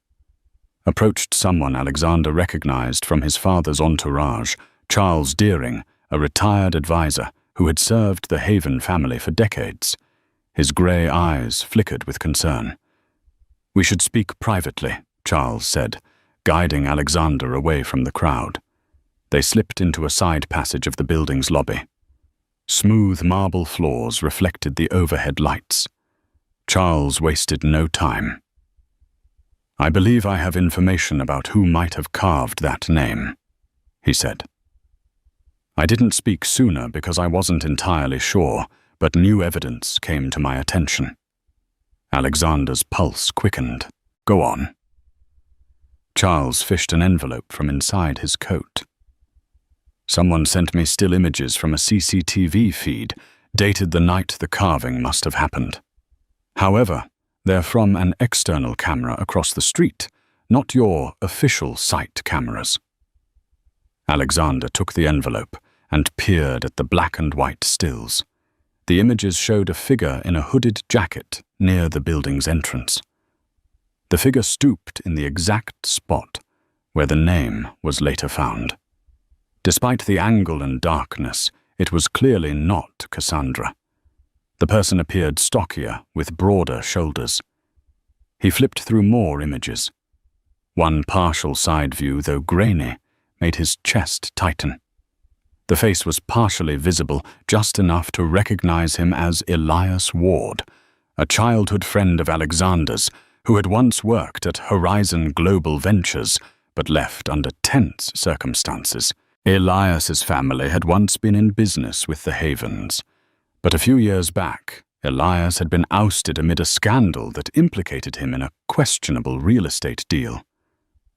approached someone Alexander recognized from his father's entourage, Charles Deering, a retired advisor who had served the Haven family for decades. His grey eyes flickered with concern. "We should speak privately," Charles said, guiding Alexander away from the crowd. They slipped into a side passage of the building's lobby. Smooth marble floors reflected the overhead lights. Charles wasted no time. "I believe I have information about who might have carved that name," he said. "I didn't speak sooner because I wasn't entirely sure, but new evidence came to my attention." Alexander's pulse quickened. "Go on." Charles fished an envelope from inside his coat. "Someone sent me still images from a CCTV feed, dated the night the carving must have happened. However, they're from an external camera across the street, not your official site cameras." Alexander took the envelope and peered at the black and white stills. The images showed a figure in a hooded jacket near the building's entrance. The figure stooped in the exact spot where the name was later found. Despite the angle and darkness, it was clearly not Cassandra. The person appeared stockier, with broader shoulders. He flipped through more images. One partial side view, though grainy, made his chest tighten. The face was partially visible, just enough to recognize him as Elias Ward, a childhood friend of Alexander's, who had once worked at Horizon Global Ventures, but left under tense circumstances. Elias's family had once been in business with the Havens, but a few years back, Elias had been ousted amid a scandal that implicated him in a questionable real estate deal.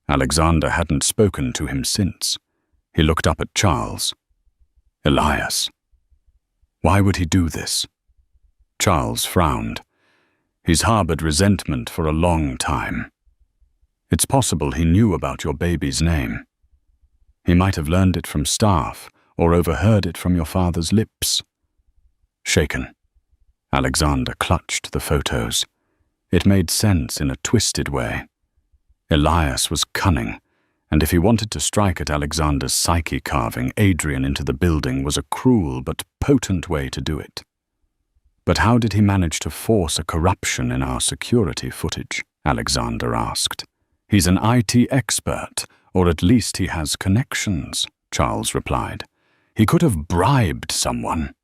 Alexander hadn't spoken to him since. He looked up at Charles. "Elias. Why would he do this?" Charles frowned. "He's harbored resentment for a long time. It's possible he knew about your baby's name. He might have learned it from staff or overheard it from your father's lips." Shaken, Alexander clutched the photos. It made sense in a twisted way. Elias was cunning, and if he wanted to strike at Alexander's psyche, carving Adrian into the building was a cruel but potent way to do it. "But how did he manage to force a corruption in our security footage?" Alexander asked. "He's an IT expert, or at least he has connections," Charles replied. "He could have bribed someone."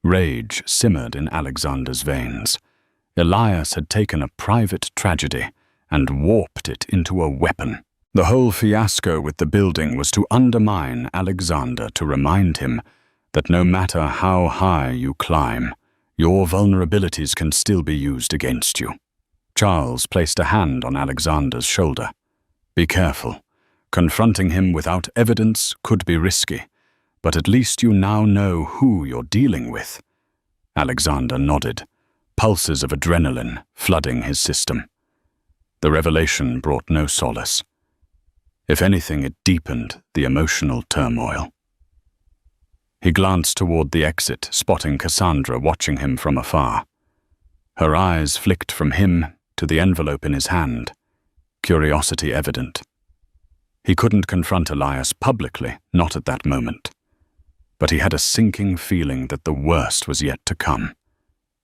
Rage simmered in Alexander's veins. Elias had taken a private tragedy and warped it into a weapon. The whole fiasco with the building was to undermine Alexander, to remind him that no matter how high you climb, your vulnerabilities can still be used against you. Charles placed a hand on Alexander's shoulder. "Be careful. Confronting him without evidence could be risky, but at least you now know who you're dealing with." Alexander nodded, pulses of adrenaline flooding his system. The revelation brought no solace. If anything, it deepened the emotional turmoil. He glanced toward the exit, spotting Cassandra watching him from afar. Her eyes flicked from him to the envelope in his hand, curiosity evident. He couldn't confront Elias publicly, not at that moment. But he had a sinking feeling that the worst was yet to come.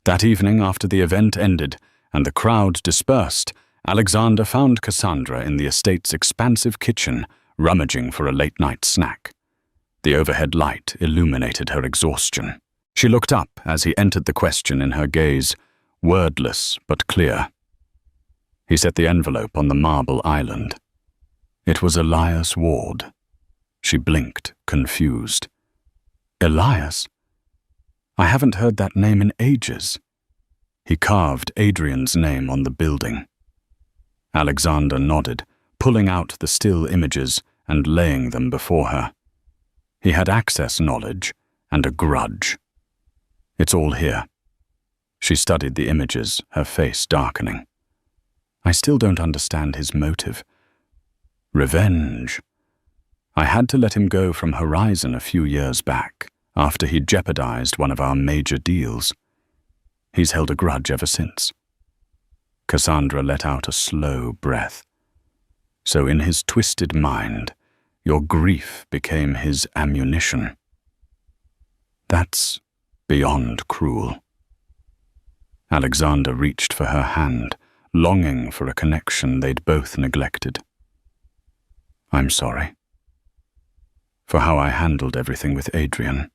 That evening, after the event ended and the crowd dispersed, Alexander found Cassandra in the estate's expansive kitchen, rummaging for a late-night snack. The overhead light illuminated her exhaustion. She looked up as he entered the question in her gaze, wordless but clear. He set the envelope on the marble island. It was Elias Ward. She blinked, confused. Elias? I haven't heard that name in ages. He carved Adrian's name on the building. Alexander nodded, pulling out the still images and laying them before her. He had access knowledge and a grudge. It's all here. She studied the images, her face darkening. I still don't understand his motive. Revenge. I had to let him go from Horizon a few years back, after he'd jeopardized one of our major deals. He's held a grudge ever since. Cassandra let out a slow breath. So in his twisted mind, your grief became his ammunition. That's beyond cruel. Alexander reached for her hand, longing for a connection they'd both neglected. I'm sorry. For how I handled everything with Adrian.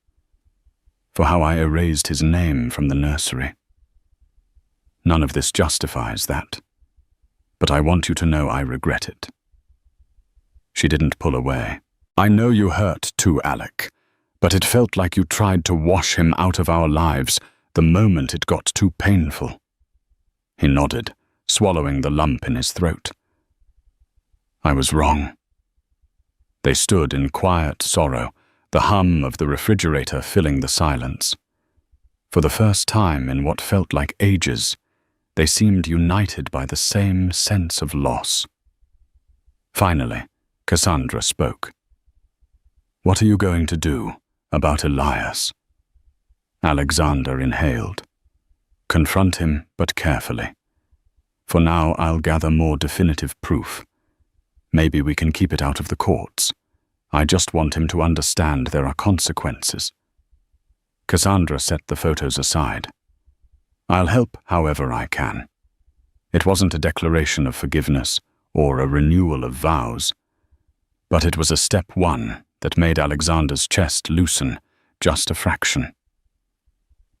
For how I erased his name from the nursery. None of this justifies that, but I want you to know I regret it. She didn't pull away. I know you hurt too, Alec, but it felt like you tried to wash him out of our lives the moment it got too painful. He nodded, swallowing the lump in his throat. I was wrong. They stood in quiet sorrow, the hum of the refrigerator filling the silence. For the first time in what felt like ages, they seemed united by the same sense of loss. Finally, Cassandra spoke. What are you going to do about Elias? Alexander inhaled. Confront him, but carefully. For now, I'll gather more definitive proof. Maybe we can keep it out of the courts. I just want him to understand there are consequences. Cassandra set the photos aside. I'll help however I can. It wasn't a declaration of forgiveness or a renewal of vows, but it was a step one that made Alexander's chest loosen just a fraction.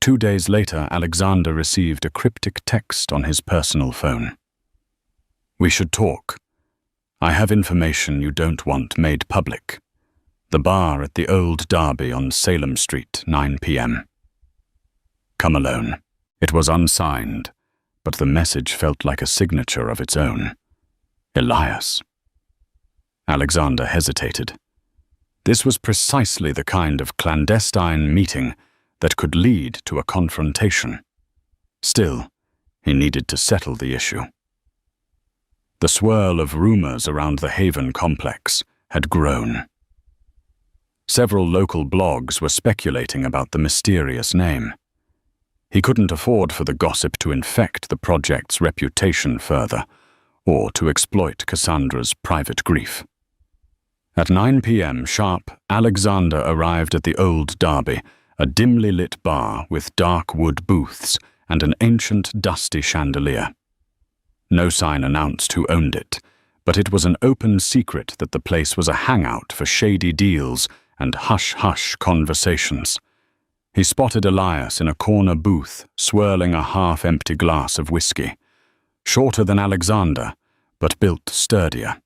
2 days later, Alexander received a cryptic text on his personal phone. We should talk. I have information you don't want made public. The bar at the Old Derby on Salem Street, 9 p.m. Come alone. It was unsigned, but the message felt like a signature of its own. Elias. Alexander hesitated. This was precisely the kind of clandestine meeting that could lead to a confrontation. Still, he needed to settle the issue. The swirl of rumors around the Haven complex had grown. Several local blogs were speculating about the mysterious name. He couldn't afford for the gossip to infect the project's reputation further, or to exploit Cassandra's private grief. At 9 p.m. sharp, Alexander arrived at the Old Derby, a dimly lit bar with dark wood booths and an ancient, dusty chandelier. No sign announced who owned it, but it was an open secret that the place was a hangout for shady deals and hush-hush conversations. He spotted Elias in a corner booth, swirling a half-empty glass of whiskey. Shorter than Alexander, but built sturdier.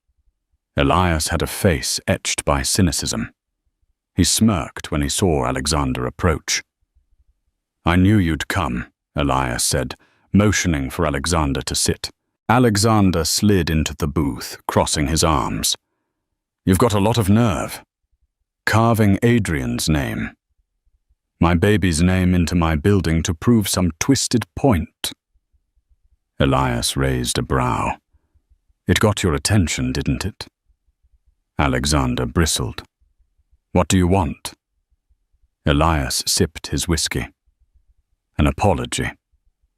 Elias had a face etched by cynicism. He smirked when he saw Alexander approach. I knew you'd come, Elias said, motioning for Alexander to sit. Alexander slid into the booth, crossing his arms. You've got a lot of nerve. Carving Adrian's name. My baby's name into my building to prove some twisted point. Elias raised a brow. It got your attention, didn't it? Alexander bristled. What do you want? Elias sipped his whiskey. An apology.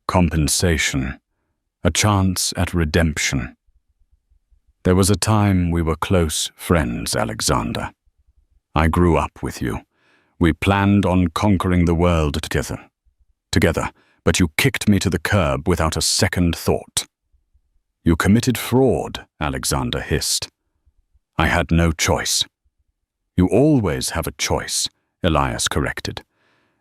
Compensation. A chance at redemption. There was a time we were close friends, Alexander. I grew up with you. We planned on conquering the world together, but you kicked me to the curb without a second thought. You committed fraud, Alexander hissed. I had no choice. You always have a choice, Elias corrected.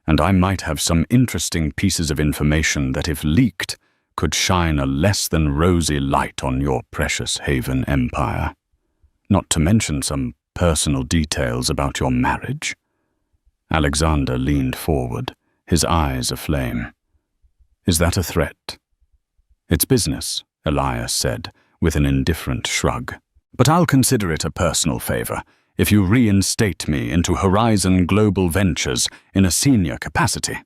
and I might have some interesting pieces of information that, if leaked, could shine a less than rosy light on your precious Haven empire. Not to mention some personal details about your marriage." Alexander leaned forward, his eyes aflame. "Is that a threat?" "It's business," Elias said, with an indifferent shrug. "But I'll consider it a personal favor if you reinstate me into Horizon Global Ventures in a senior capacity.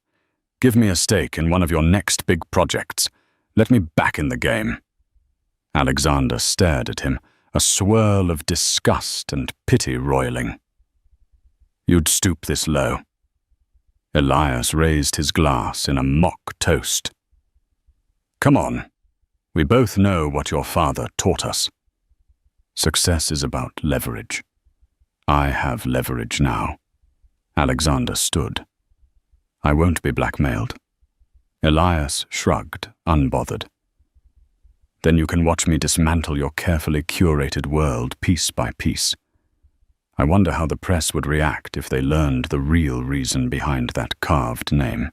Give me a stake in one of your next big projects. Let me back in the game." Alexander stared at him, a swirl of disgust and pity roiling. "You'd stoop this low?" Elias raised his glass in a mock toast. "Come on. We both know what your father taught us. Success is about leverage. I have leverage now." Alexander stood. "I won't be blackmailed." Elias shrugged, unbothered. "Then you can watch me dismantle your carefully curated world piece by piece. I wonder how the press would react if they learned the real reason behind that carved name.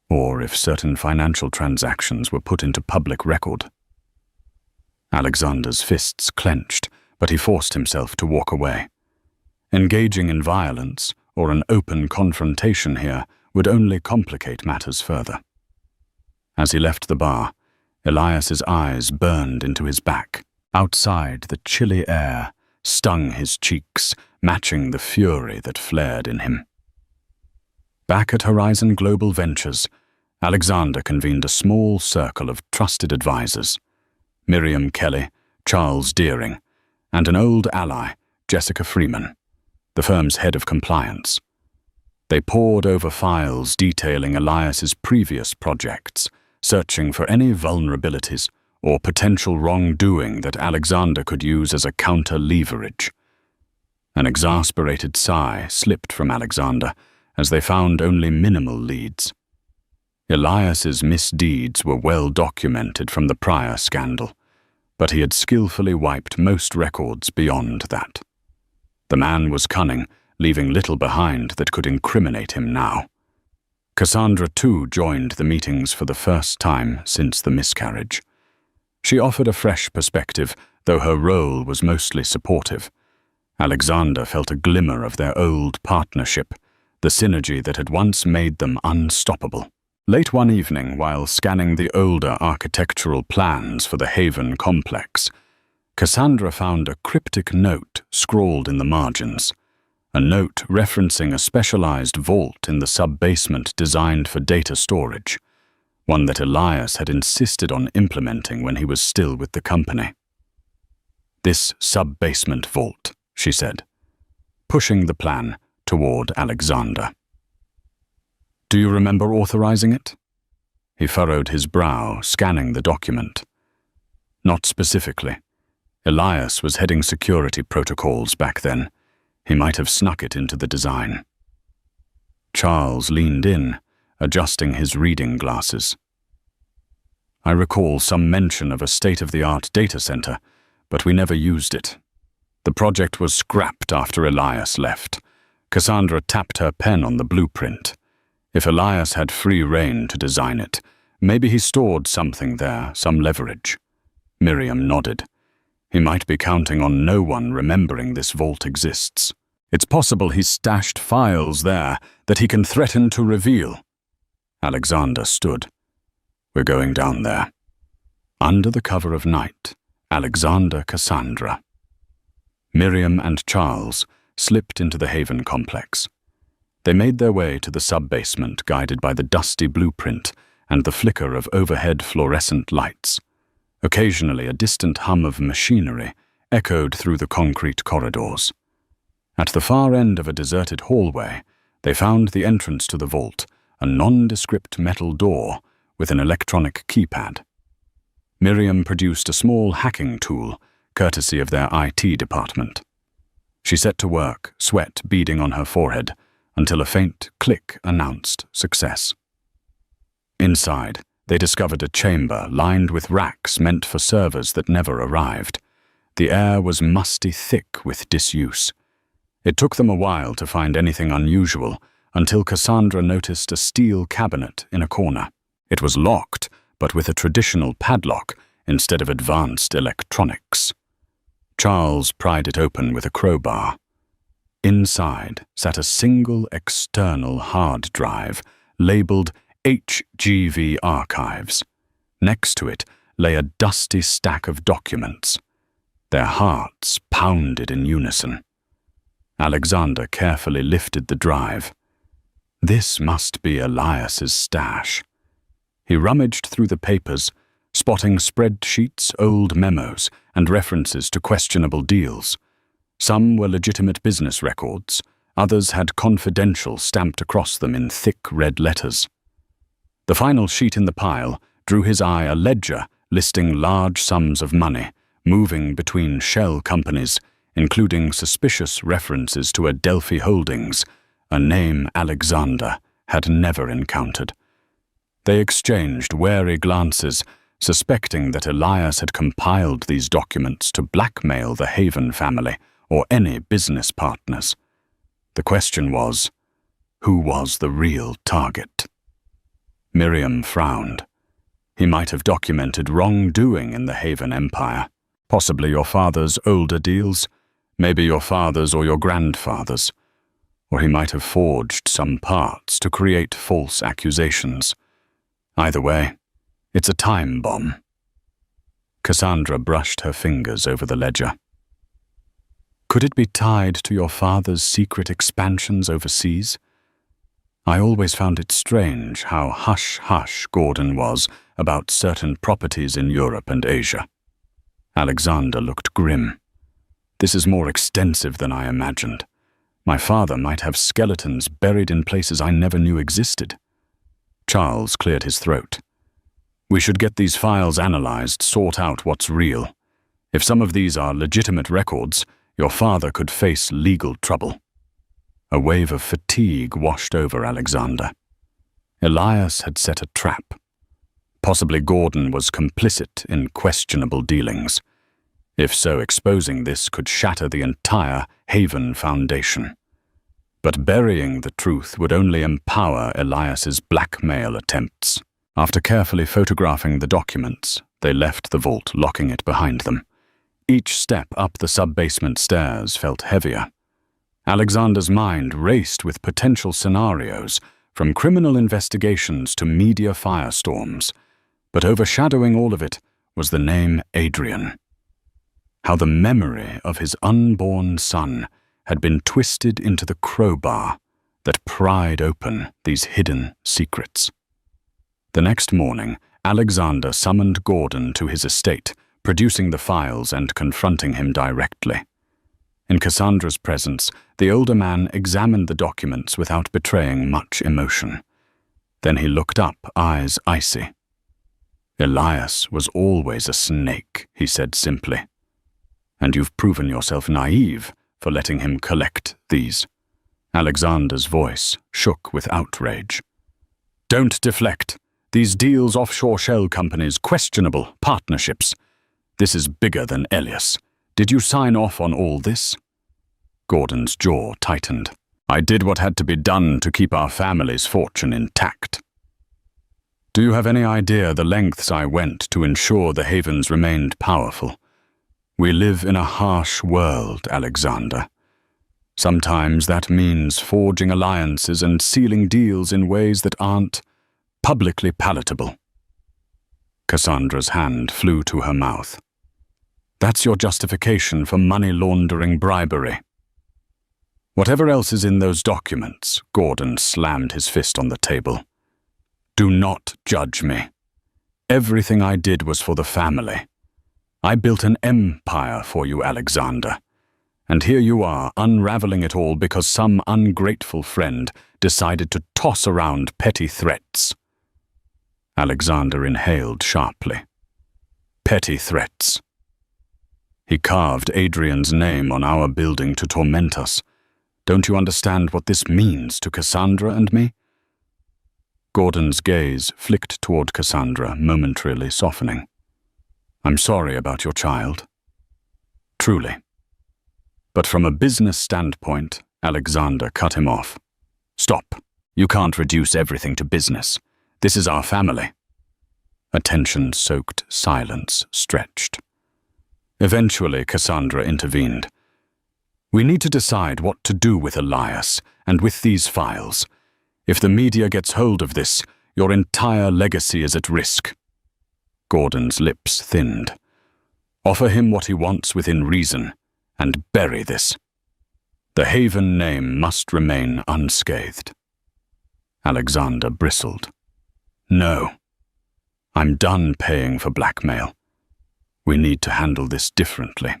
Or if certain financial transactions were put into public record." Alexander's fists clenched, but he forced himself to walk away. Engaging in violence or an open confrontation here would only complicate matters further. As he left the bar, Elias's eyes burned into his back. Outside, the chilly air stung his cheeks, matching the fury that flared in him. Back at Horizon Global Ventures, Alexander convened a small circle of trusted advisors: Miriam Kelly, Charles Deering, and an old ally, Jessica Freeman, the firm's head of compliance. They pored over files detailing Elias's previous projects, searching for any vulnerabilities or potential wrongdoing that Alexander could use as a counter-leverage. An exasperated sigh slipped from Alexander as they found only minimal leads. Elias's misdeeds were well documented from the prior scandal, but he had skillfully wiped most records beyond that. The man was cunning, leaving little behind that could incriminate him now. Cassandra, too, joined the meetings for the first time since the miscarriage. She offered a fresh perspective, though her role was mostly supportive. Alexander felt a glimmer of their old partnership, the synergy that had once made them unstoppable. Late one evening, while scanning the older architectural plans for the Haven complex, Cassandra found a cryptic note scrawled in the margins, a note referencing a specialized vault in the sub-basement designed for data storage, one that Elias had insisted on implementing when he was still with the company. "This sub-basement vault," she said, pushing the plan toward Alexander. "Do you remember authorizing it?" He furrowed his brow, scanning the document. "Not specifically. Elias was heading security protocols back then. He might have snuck it into the design." Charles leaned in, adjusting his reading glasses. "I recall some mention of a state-of-the-art data center, but we never used it. The project was scrapped after Elias left." Cassandra tapped her pen on the blueprint. If Elias had free rein to design it, maybe he stored something there, some leverage. Miriam nodded. He might be counting on no one remembering this vault exists. It's possible he's stashed files there that he can threaten to reveal. Alexander stood. "We're going down there." Under the cover of night, Alexander, Cassandra. Miriam and Charles slipped into the Haven complex. They made their way to the sub-basement, guided by the dusty blueprint and the flicker of overhead fluorescent lights. Occasionally, a distant hum of machinery echoed through the concrete corridors. At the far end of a deserted hallway, they found the entrance to the vault, a nondescript metal door with an electronic keypad. Miriam produced a small hacking tool, courtesy of their IT department. She set to work, sweat beading on her forehead, until a faint click announced success. Inside, they discovered a chamber lined with racks meant for servers that never arrived. The air was musty thick with disuse. It took them a while to find anything unusual until Cassandra noticed a steel cabinet in a corner. It was locked, but with a traditional padlock instead of advanced electronics. Charles pried it open with a crowbar. Inside sat a single external hard drive labeled HGV Archives. Next to it lay a dusty stack of documents. Their hearts pounded in unison. Alexander carefully lifted the drive. This must be Elias's stash. He rummaged through the papers, spotting spreadsheets, old memos, and references to questionable deals. Some were legitimate business records, others had confidential stamped across them in thick red letters. The final sheet in the pile drew his eye a ledger listing large sums of money, moving between shell companies, including suspicious references to Adelphi Holdings, a name Alexander had never encountered. They exchanged wary glances, suspecting that Elias had compiled these documents to blackmail the Haven family or any business partners. The question was, who was the real target? Miriam frowned. He might have documented wrongdoing in the Haven Empire, possibly your father's older deals, maybe your father's or your grandfather's, or he might have forged some parts to create false accusations. Either way, it's a time bomb. Cassandra brushed her fingers over the ledger. Could it be tied to your father's secret expansions overseas? I always found it strange how hush-hush Gordon was about certain properties in Europe and Asia. Alexander looked grim. This is more extensive than I imagined. My father might have skeletons buried in places I never knew existed. Charles cleared his throat. We should get these files analyzed, sort out what's real. If some of these are legitimate records, your father could face legal trouble. A wave of fatigue washed over Alexander. Elias had set a trap. Possibly Gordon was complicit in questionable dealings. If so, exposing this could shatter the entire Haven Foundation. But burying the truth would only empower Elias's blackmail attempts. After carefully photographing the documents, they left the vault, locking it behind them. Each step up the sub-basement stairs felt heavier. Alexander's mind raced with potential scenarios, from criminal investigations to media firestorms. But overshadowing all of it was the name Adrian. How the memory of his unborn son had been twisted into the crowbar that pried open these hidden secrets. The next morning, Alexander summoned Gordon to his estate, producing the files and confronting him directly. In Cassandra's presence, the older man examined the documents without betraying much emotion. Then he looked up, eyes icy. Elias was always a snake, he said simply. And you've proven yourself naive for letting him collect these. Alexander's voice shook with outrage. Don't deflect. These deals, offshore shell companies, questionable partnerships. This is bigger than Elias. Did you sign off on all this? Gordon's jaw tightened. I did what had to be done to keep our family's fortune intact. Do you have any idea the lengths I went to ensure the Havens remained powerful? We live in a harsh world, Alexander. Sometimes that means forging alliances and sealing deals in ways that aren't publicly palatable. Cassandra's hand flew to her mouth. That's your justification for money laundering bribery. Whatever else is in those documents, Gordon slammed his fist on the table. Do not judge me. Everything I did was for the family. I built an empire for you, Alexander. And here you are, unraveling it all because some ungrateful friend decided to toss around petty threats. Alexander inhaled sharply. Petty threats. He carved Adrian's name on our building to torment us. Don't you understand what this means to Cassandra and me? Gordon's gaze flicked toward Cassandra, momentarily softening. I'm sorry about your child. Truly. But from a business standpoint, Alexander cut him off. Stop. You can't reduce everything to business. This is our family. A tension-soaked silence stretched. Eventually, Cassandra intervened. We need to decide what to do with Elias and with these files. If the media gets hold of this, your entire legacy is at risk. Gordon's lips thinned. Offer him what he wants within reason, and bury this. The Haven name must remain unscathed. Alexander bristled. No. I'm done paying for blackmail. We need to handle this differently.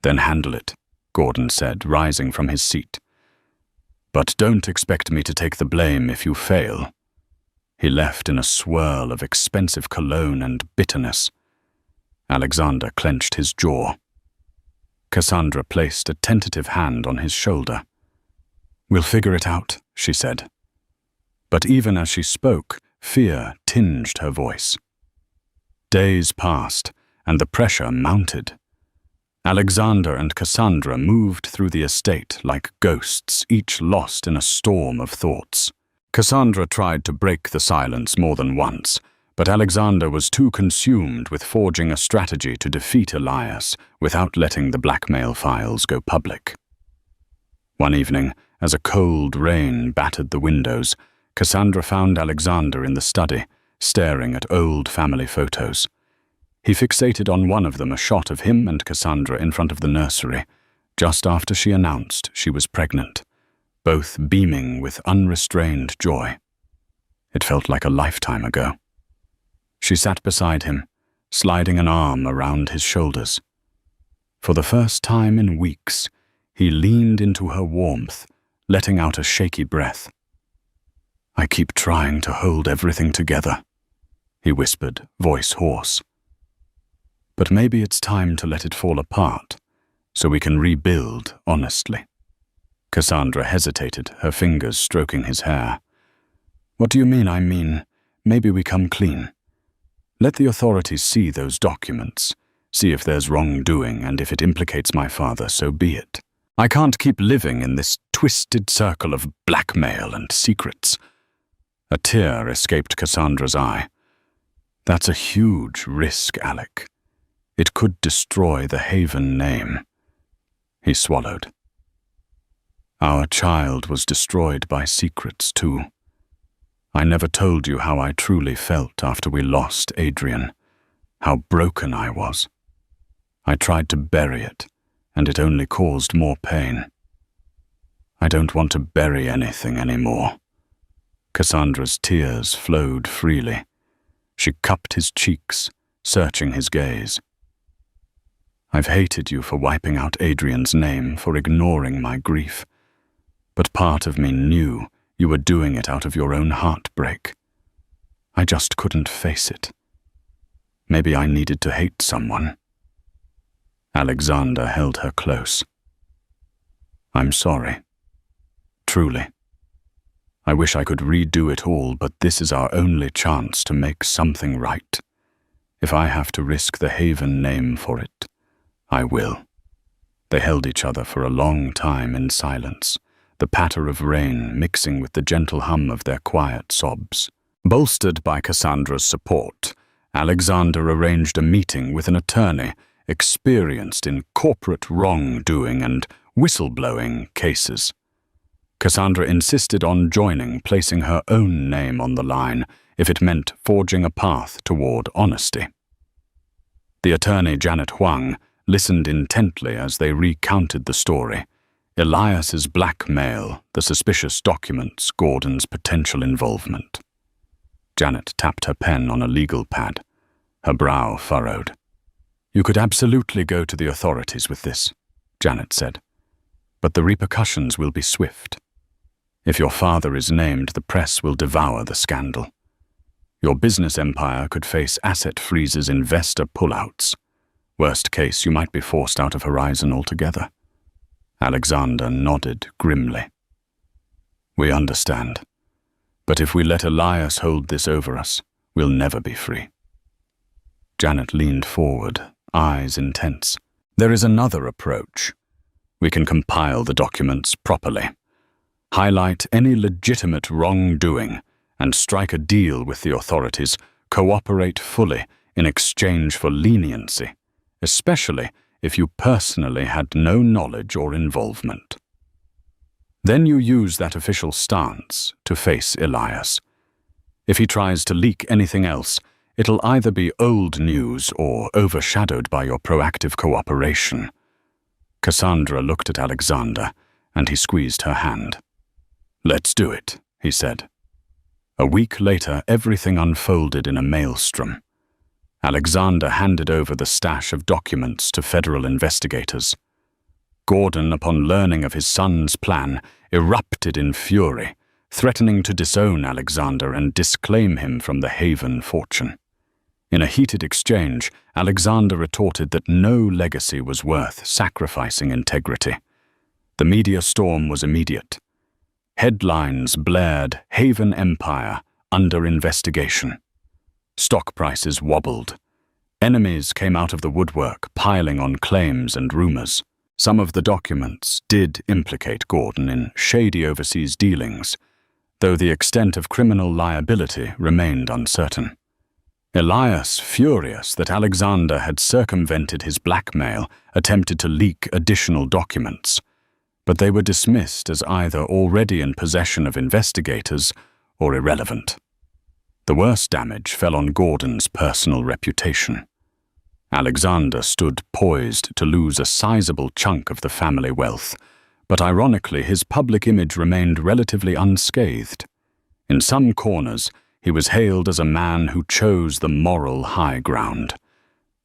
Then handle it, Gordon said, rising from his seat. But don't expect me to take the blame if you fail. He left in a swirl of expensive cologne and bitterness. Alexander clenched his jaw. Cassandra placed a tentative hand on his shoulder. We'll figure it out, she said. But even as she spoke, fear tinged her voice. Days passed, and the pressure mounted. Alexander and Cassandra moved through the estate like ghosts, each lost in a storm of thoughts. Cassandra tried to break the silence more than once, but Alexander was too consumed with forging a strategy to defeat Elias without letting the blackmail files go public. One evening, as a cold rain battered the windows, Cassandra found Alexander in the study, staring at old family photos. He fixated on one of them, a shot of him and Cassandra in front of the nursery, just after she announced she was pregnant, both beaming with unrestrained joy. It felt like a lifetime ago. She sat beside him, sliding an arm around his shoulders. For the first time in weeks, he leaned into her warmth, letting out a shaky breath. I keep trying to hold everything together, he whispered, voice hoarse. But maybe it's time to let it fall apart, so we can rebuild honestly. Cassandra hesitated, her fingers stroking his hair. What do you mean? I mean, maybe we come clean. Let the authorities see those documents, see if there's wrongdoing, and if it implicates my father, so be it. I can't keep living in this twisted circle of blackmail and secrets. A tear escaped Cassandra's eye. That's a huge risk, Alec. It could destroy the Haven name. He swallowed. Our child was destroyed by secrets, too. I never told you how I truly felt after we lost Adrian, how broken I was. I tried to bury it, and it only caused more pain. I don't want to bury anything anymore. Cassandra's tears flowed freely. She cupped his cheeks, searching his gaze. I've hated you for wiping out Adrian's name, for ignoring my grief. But part of me knew you were doing it out of your own heartbreak. I just couldn't face it. Maybe I needed to hate someone. Alexander held her close. I'm sorry. Truly. I wish I could redo it all, but this is our only chance to make something right. If I have to risk the Haven name for it, I will. They held each other for a long time in silence, the patter of rain mixing with the gentle hum of their quiet sobs. Bolstered by Cassandra's support, Alexander arranged a meeting with an attorney experienced in corporate wrongdoing and whistleblowing cases. Cassandra insisted on joining, placing her own name on the line if it meant forging a path toward honesty. The attorney, Janet Huang, listened intently as they recounted the story. Elias's blackmail, the suspicious documents, Gordon's potential involvement. Janet tapped her pen on a legal pad, her brow furrowed. You could absolutely go to the authorities with this, Janet said, but the repercussions will be swift. If your father is named, the press will devour the scandal. Your business empire could face asset freezes, investor pullouts. Worst case, you might be forced out of Horizon altogether. Alexander nodded grimly. We understand. But if we let Elias hold this over us, we'll never be free. Janet leaned forward, eyes intense. There is another approach. We can compile the documents properly. highlight any legitimate wrongdoing, and strike a deal with the authorities, cooperate fully in exchange for leniency, especially if you personally had no knowledge or involvement. Then you use that official stance to face Elias. If he tries to leak anything else, it'll either be old news or overshadowed by your proactive cooperation. Cassandra looked at Alexander, and he squeezed her hand. "Let's do it," he said. A week later, everything unfolded in a maelstrom. Alexander handed over the stash of documents to federal investigators. Gordon, upon learning of his son's plan, erupted in fury, threatening to disown Alexander and disclaim him from the Haven fortune. In a heated exchange, Alexander retorted that no legacy was worth sacrificing integrity. The media storm was immediate. Headlines blared, "Haven Empire under investigation." Stock prices wobbled. Enemies came out of the woodwork, piling on claims and rumors. Some of the documents did implicate Gordon in shady overseas dealings, though the extent of criminal liability remained uncertain. Elias, furious that Alexander had circumvented his blackmail, attempted to leak additional documents, but they were dismissed as either already in possession of investigators or irrelevant. The worst damage fell on Gordon's personal reputation. Alexander stood poised to lose a sizable chunk of the family wealth, but ironically his public image remained relatively unscathed. In some corners, he was hailed as a man who chose the moral high ground.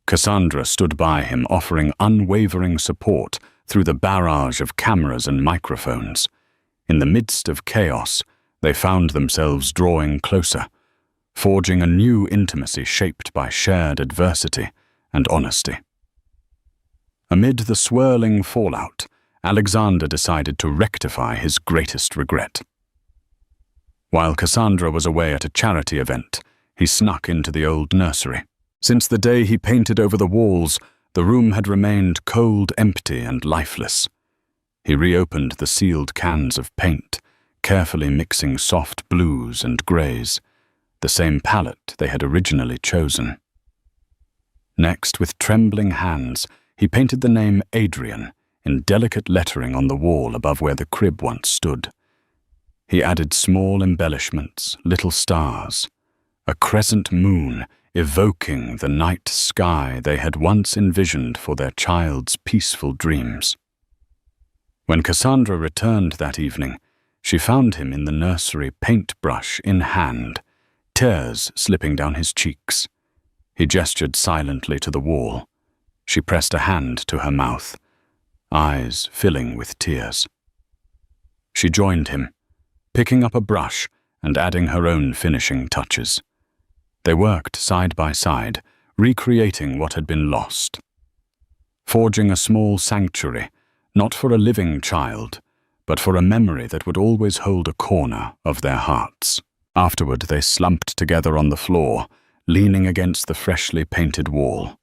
Cassandra stood by him, offering unwavering support through the barrage of cameras and microphones. In the midst of chaos, they found themselves drawing closer, forging a new intimacy shaped by shared adversity and honesty. Amid the swirling fallout, Alexander decided to rectify his greatest regret. While Cassandra was away at a charity event, he snuck into the old nursery. Since the day he painted over the walls, the room had remained cold, empty, and lifeless. He reopened the sealed cans of paint, carefully mixing soft blues and greys, the same palette they had originally chosen. Next, with trembling hands, he painted the name Adrian in delicate lettering on the wall above where the crib once stood. He added small embellishments, little stars, a crescent moon evoking the night sky they had once envisioned for their child's peaceful dreams. When Cassandra returned that evening, she found him in the nursery, paintbrush in hand, tears slipping down his cheeks. He gestured silently to the wall. She pressed a hand to her mouth, eyes filling with tears. She joined him, picking up a brush and adding her own finishing touches. They worked side by side, recreating what had been lost. Forging a small sanctuary, not for a living child, but for a memory that would always hold a corner of their hearts. Afterward, they slumped together on the floor, leaning against the freshly painted wall.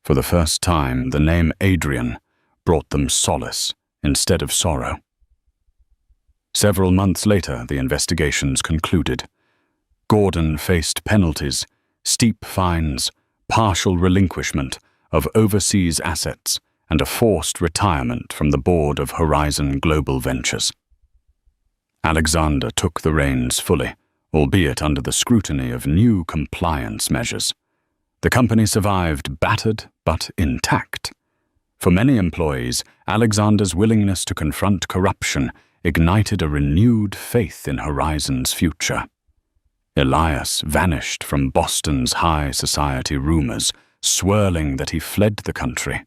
For the first time, the name Adrian brought them solace instead of sorrow. Several months later, the investigations concluded. Gordon faced penalties, steep fines, partial relinquishment of overseas assets, and a forced retirement from the board of Horizon Global Ventures. Alexander took the reins fully, albeit under the scrutiny of new compliance measures. The company survived battered but intact. For many employees, Alexander's willingness to confront corruption ignited a renewed faith in Horizon's future. Elias vanished from Boston's high society rumors, swirling that he fled the country.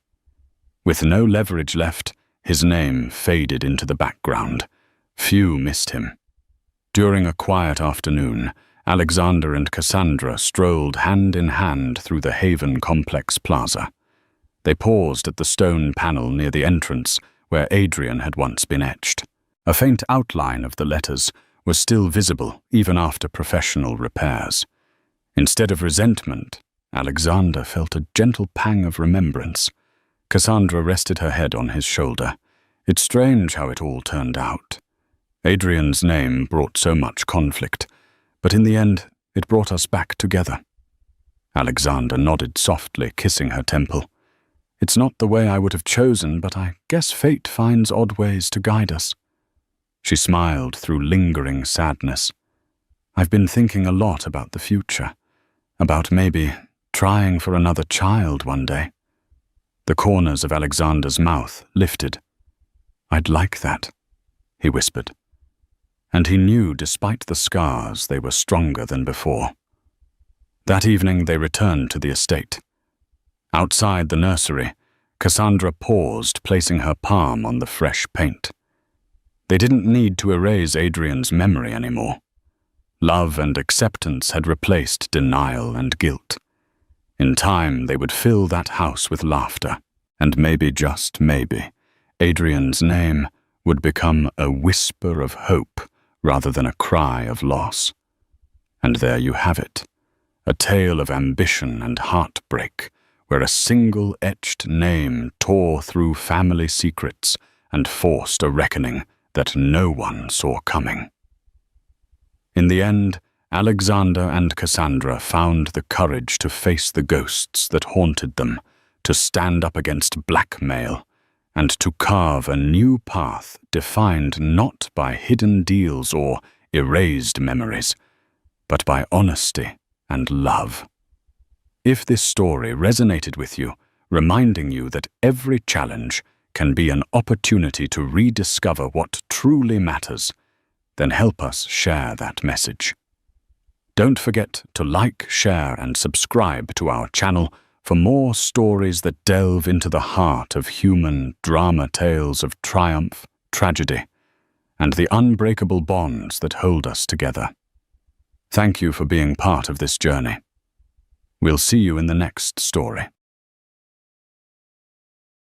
With no leverage left, his name faded into the background. Few missed him. During a quiet afternoon, Alexander and Cassandra strolled hand in hand through the Haven Complex Plaza. They paused at the stone panel near the entrance where Adrian had once been etched. A faint outline of the letters was still visible even after professional repairs. Instead of resentment, Alexander felt a gentle pang of remembrance. Cassandra rested her head on his shoulder. It's strange how it all turned out. Adrian's name brought so much conflict, but in the end, it brought us back together. Alexander nodded softly, kissing her temple. It's not the way I would have chosen, but I guess fate finds odd ways to guide us. She smiled through lingering sadness. I've been thinking a lot about the future, about maybe trying for another child one day. The corners of Alexander's mouth lifted. I'd like that, he whispered. And he knew despite the scars they were stronger than before. That evening they returned to the estate. Outside the nursery, Cassandra paused, placing her palm on the fresh paint. They didn't need to erase Adrian's memory anymore. Love and acceptance had replaced denial and guilt. In time, they would fill that house with laughter, and maybe, just maybe, Adrian's name would become a whisper of hope rather than a cry of loss. And there you have it, a tale of ambition and heartbreak, where a single etched name tore through family secrets and forced a reckoning that no one saw coming. In the end, Alexander and Cassandra found the courage to face the ghosts that haunted them, to stand up against blackmail, and to carve a new path defined not by hidden deals or erased memories, but by honesty and love. If this story resonated with you, reminding you that every challenge can be an opportunity to rediscover what truly matters, then help us share that message. Don't forget to like, share, and subscribe to our channel for more stories that delve into the heart of human drama tales of triumph, tragedy, and the unbreakable bonds that hold us together. Thank you for being part of this journey. We'll see you in the next story.